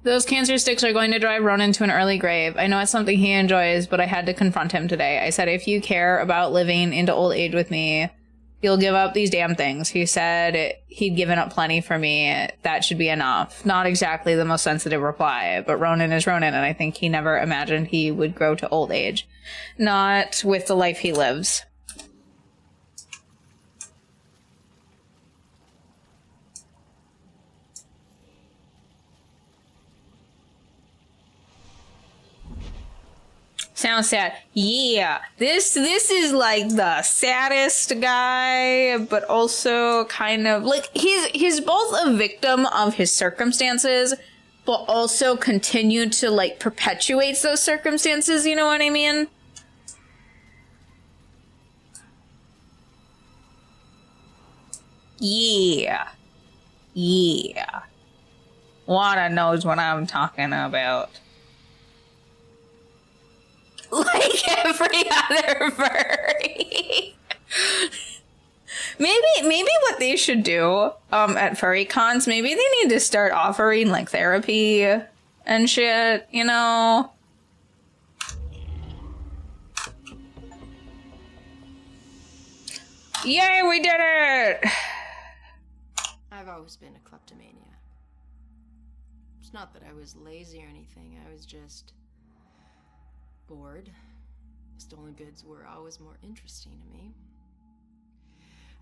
Those cancer sticks are going to drive Ronan to an early grave. I know it's something he enjoys, but I had to confront him today. I said, if you care about living into old age with me, you'll give up these damn things. He said he'd given up plenty for me. That should be enough. Not exactly the most sensitive reply, but Ronan is Ronan, and I think he never imagined he would grow to old age. Not with the life he lives. Sounds sad. Yeah, this is like the saddest guy, but also kind of like he's both a victim of his circumstances, but also continued to like perpetuates those circumstances. You know what I mean? Yeah, yeah. Wanda knows what I'm talking about. Like every other furry. maybe what they should do at furry cons, maybe they need to start offering like therapy and shit, you know? Yay, we did it! I've always been a kleptomaniac. It's not that I was lazy or anything, I was just bored. Stolen goods were always more interesting to me.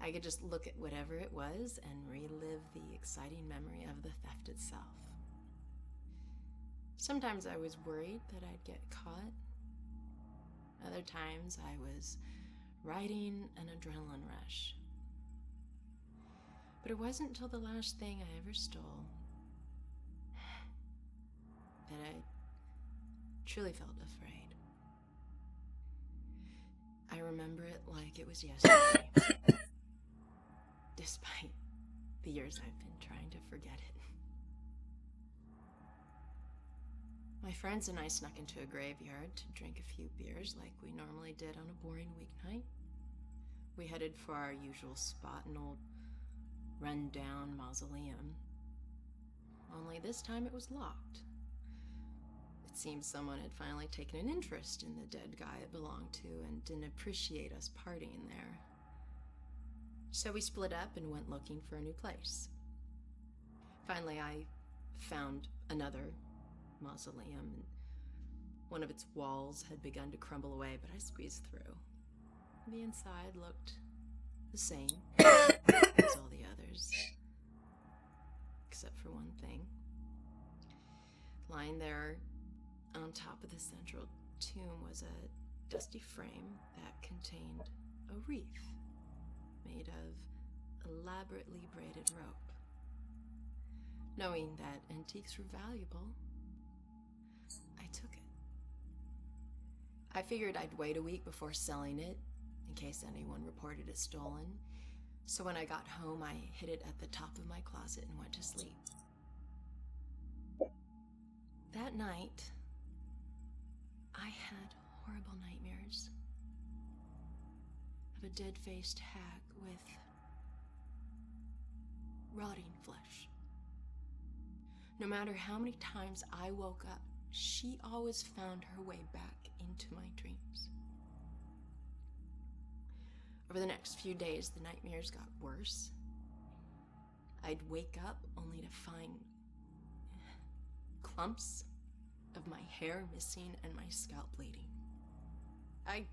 I could just look at whatever it was and relive the exciting memory of the theft itself. Sometimes I was worried that I'd get caught. Other times I was riding an adrenaline rush. But it wasn't until the last thing I ever stole that I truly felt afraid. I remember it like it was yesterday, despite the years I've been trying to forget it. My friends and I snuck into a graveyard to drink a few beers like we normally did on a boring weeknight. We headed for our usual spot, an old run-down mausoleum. Only this time it was locked. It seemed someone had finally taken an interest in the dead guy it belonged to and didn't appreciate us partying there. So we split up and went looking for a new place. Finally, I found another mausoleum. One of its walls had begun to crumble away, but I squeezed through. The inside looked the same as all the others, except for one thing. Lying there on top of the central tomb was a dusty frame that contained a wreath made of elaborately braided rope. Knowing that antiques were valuable, I took it. I figured I'd wait a week before selling it in case anyone reported it stolen. So when I got home, I hid it at the top of my closet and went to sleep. That night, I had horrible nightmares of a dead-faced hag with rotting flesh. No matter how many times I woke up, she always found her way back into my dreams. Over the next few days, the nightmares got worse. I'd wake up only to find clumps of my hair missing and my scalp bleeding. I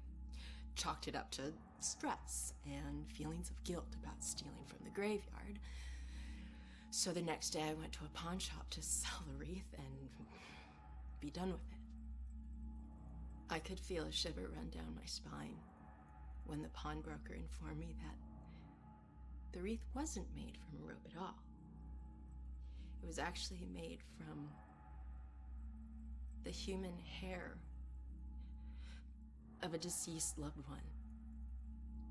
chalked it up to stress and feelings of guilt about stealing from the graveyard. So the next day I went to a pawn shop to sell the wreath and be done with it. I could feel a shiver run down my spine when the pawnbroker informed me that the wreath wasn't made from a rope at all. It was actually made from the human hair of a deceased loved one,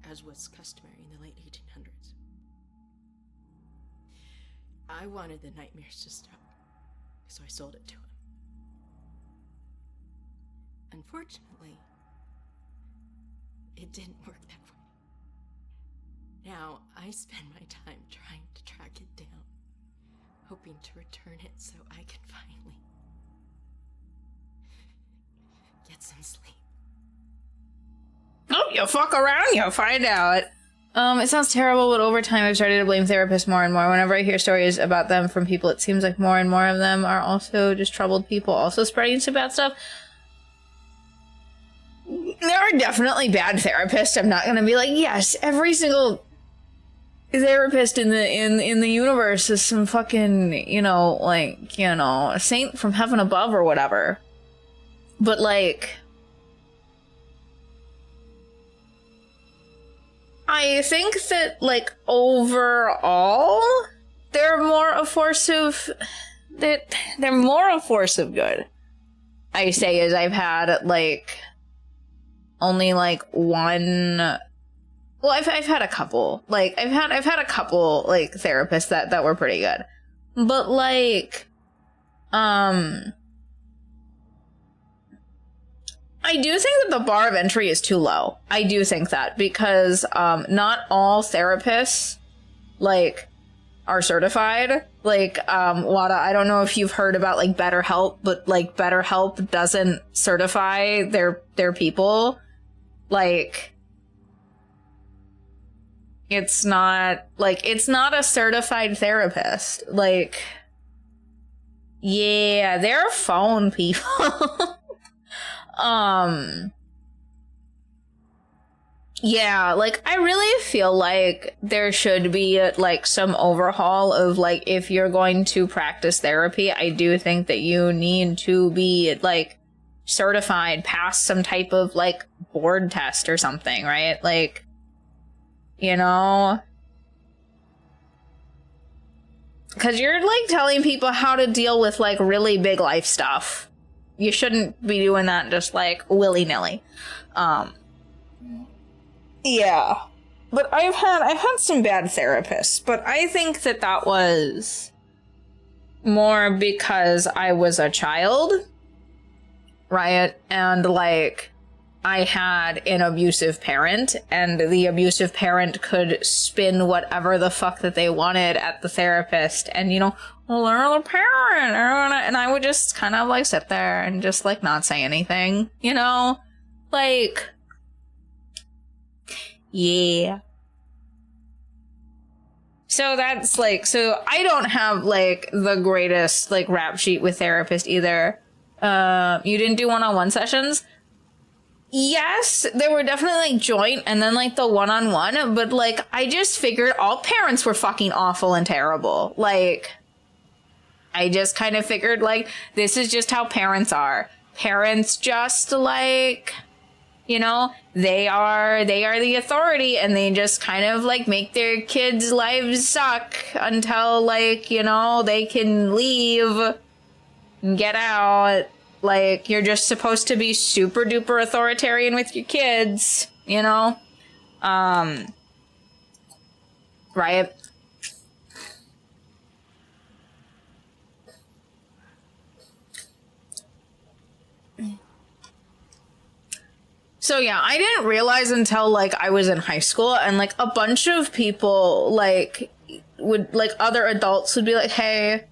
as was customary in the late 1800s. I wanted the nightmares to stop, so I sold it to him. Unfortunately, it didn't work that way. Now, I spend my time trying to track it down, hoping to return it so I can finally get some sleep. Oh, you fuck around, you'll find out. It sounds terrible, but over time I've started to blame therapists more and more. Whenever I hear stories about them from people, it seems like more and more of them are also just troubled people, also spreading some bad stuff. There are definitely bad therapists. I'm not gonna be like, yes, every single therapist in the universe is some fucking, a saint from heaven above or whatever. But like, I think that like overall they're more a force of good. I say, as I've had like only like one. Well, I've had a couple. Like I've had a couple like therapists that were pretty good, but like, I do think that the bar of entry is too low. I do think that because not all therapists like are certified. Like Wada, I don't know if you've heard about like BetterHelp, but like BetterHelp doesn't certify their people. Like it's not a certified therapist. Like, yeah, they're phone people. Yeah, like I really feel like there should be like some overhaul of like, if you're going to practice therapy, I do think that you need to be like certified, pass some type of like board test or something, right? Like, because you're like telling people how to deal with like really big life stuff. You shouldn't be doing that just like willy-nilly. Yeah, but I've had some bad therapists, but I think that was more because I was a child, right? And like I had an abusive parent, and the abusive parent could spin whatever the fuck that they wanted at the therapist, and well, they're the parent, and I would just kind of like sit there and just like not say anything, like. Yeah. So that's like, so I don't have like the greatest like rap sheet with therapist either. You didn't do one-on-one sessions? Yes, there were definitely like joint and then like the one-on-one, but like I just figured all parents were fucking awful and terrible. Like, I just kind of figured like this is just how parents are. Parents just like, they are the authority, and they just kind of like make their kids' lives suck until like, they can leave and get out. Like, you're just supposed to be super duper authoritarian with your kids, right? So yeah, I didn't realize until like I was in high school, and like a bunch of people like would like other adults would be like, hey,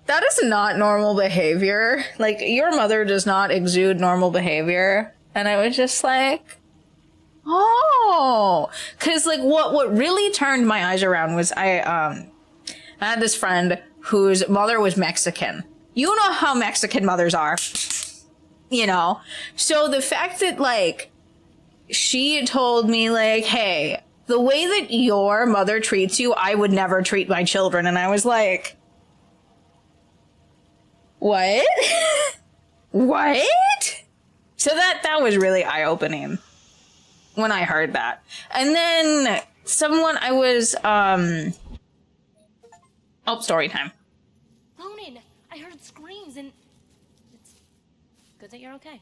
that is not normal behavior. Like, your mother does not exude normal behavior. And I was just like, oh, because like what really turned my eyes around was I had this friend whose mother was Mexican. You know how Mexican mothers are. So the fact that like she told me like, hey, the way that your mother treats you, I would never treat my children. And I was like, what? What? So that was really eye-opening when I heard that. And then I was story time. Ronan, I heard screams and it's good that you're okay.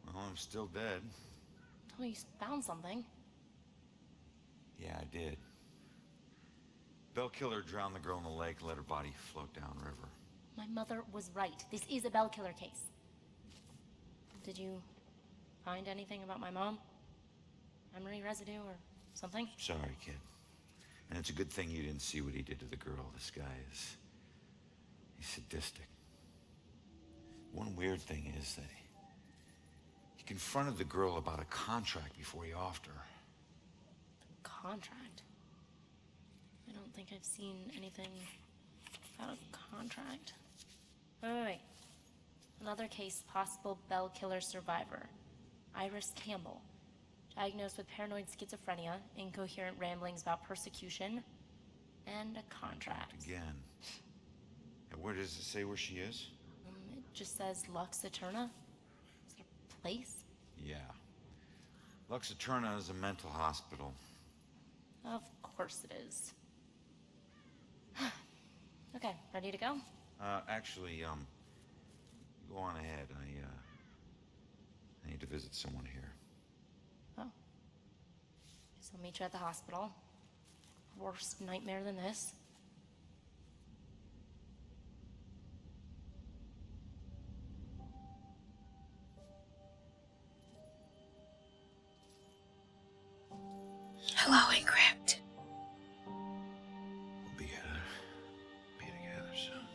Well, I'm still dead. Oh, you found something. Yeah, I did. Bell killer drowned the girl in the lake, let her body float downriver. My mother was right. This is a Bell killer case. Did you find anything about my mom? Memory residue or something? Sorry, kid. And it's a good thing you didn't see what he did to the girl. This guy he's sadistic. One weird thing is that He confronted the girl about a contract before he offed her. Contract? I don't think I've seen anything about a contract. Wait. Another case, possible Bell killer survivor. Iris Campbell. Diagnosed with paranoid schizophrenia, incoherent ramblings about persecution, and a contract. Again. And where does it say where she is? It just says Lux Eterna. Is it a place? Yeah. Lux Eterna is a mental hospital. Of course it is. Okay, ready to go? Actually, go on ahead. I need to visit someone here. Oh. Guess I'll meet you at the hospital. Worst nightmare than this. Hello, Encrypt. We'll be together soon.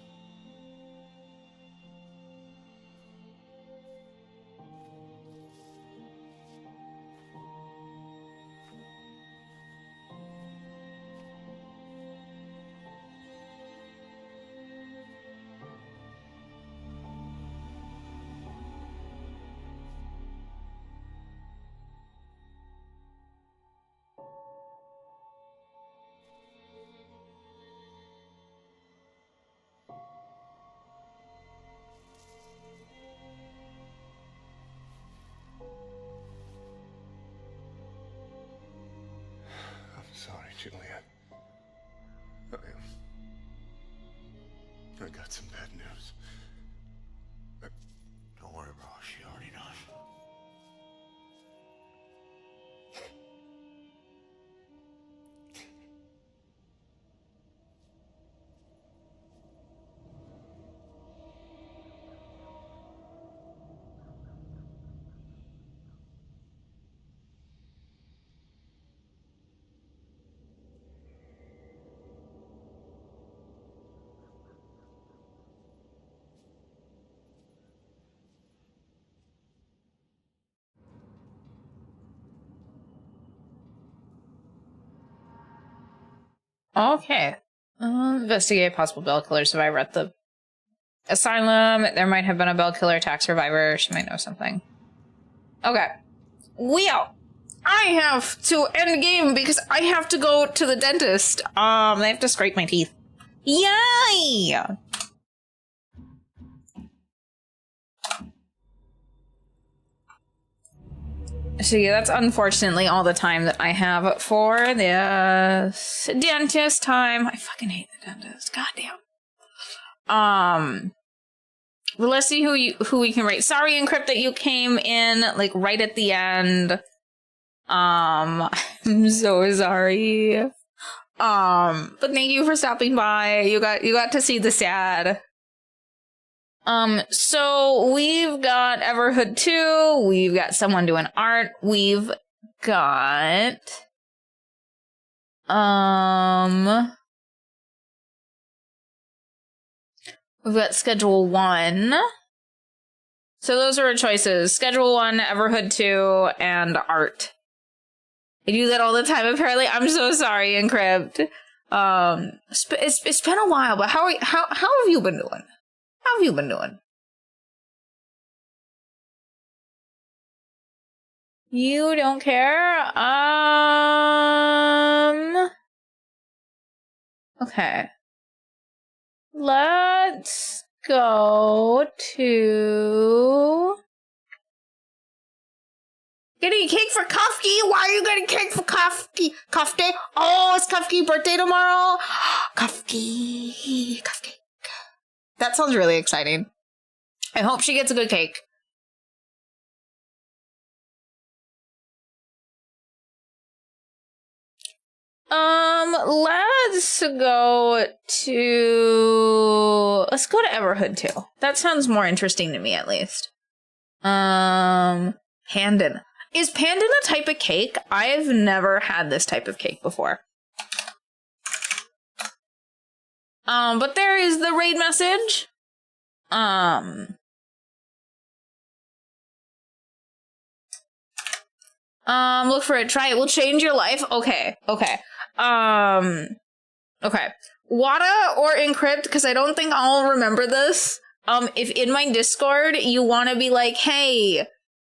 I'm sorry, Juliet. I got some bad news. Don't worry, bro. She already knows. Okay. Investigate possible Bell killer survivor at the asylum. There might have been a Bell killer attack survivor. She might know something. Okay. Well, I have to end game because I have to go to the dentist. I have to scrape my teeth. Yay! So yeah, that's unfortunately all the time that I have for this dentist time. I fucking hate the dentist. Goddamn. Well, let's see who we can rate. Sorry, Encrypt, that you came in like right at the end. I'm so sorry. But thank you for stopping by. You got to see the sad. So we've got Everhood 2, we've got someone doing art, we've got we've got Schedule 1. So those are our choices. Schedule 1, Everhood 2, and art. I do that all the time, apparently. I'm so sorry, Encrypt. It's been a while, but how have you been doing? How have you been doing? You don't care? Okay. Let's go to... Getting a cake for Kafki? Why are you getting cake for Kafki? Kafki? Oh, it's Kafki's birthday tomorrow? Kafki. That sounds really exciting. I hope she gets a good cake. Let's go to Everhood 2. That sounds more interesting to me, at least. Pandan. Is pandan a type of cake? I've never had this type of cake before. But there is the raid message. Look for it, try it, will change your life. Okay. Okay. Okay. Wada or Encrypt, because I don't think I'll remember this. If in my Discord you want to be like, hey,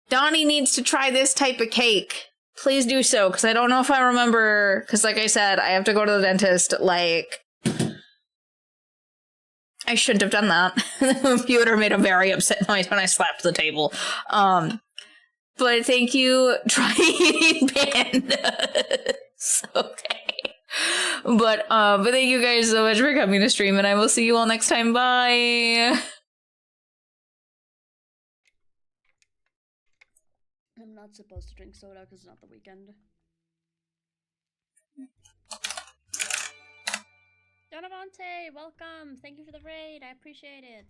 Donnie needs to try this type of cake, please do so, because I don't know if I remember, because like I said, I have to go to the dentist, like, I shouldn't have done that. The computer made a very upset noise when I slapped the table. But thank you, try eating pandas. Okay. But thank you guys so much for coming to stream, and I will see you all next time. Bye. I'm not supposed to drink soda because it's not the weekend. Donavante, welcome. Thank you for the raid. I appreciate it.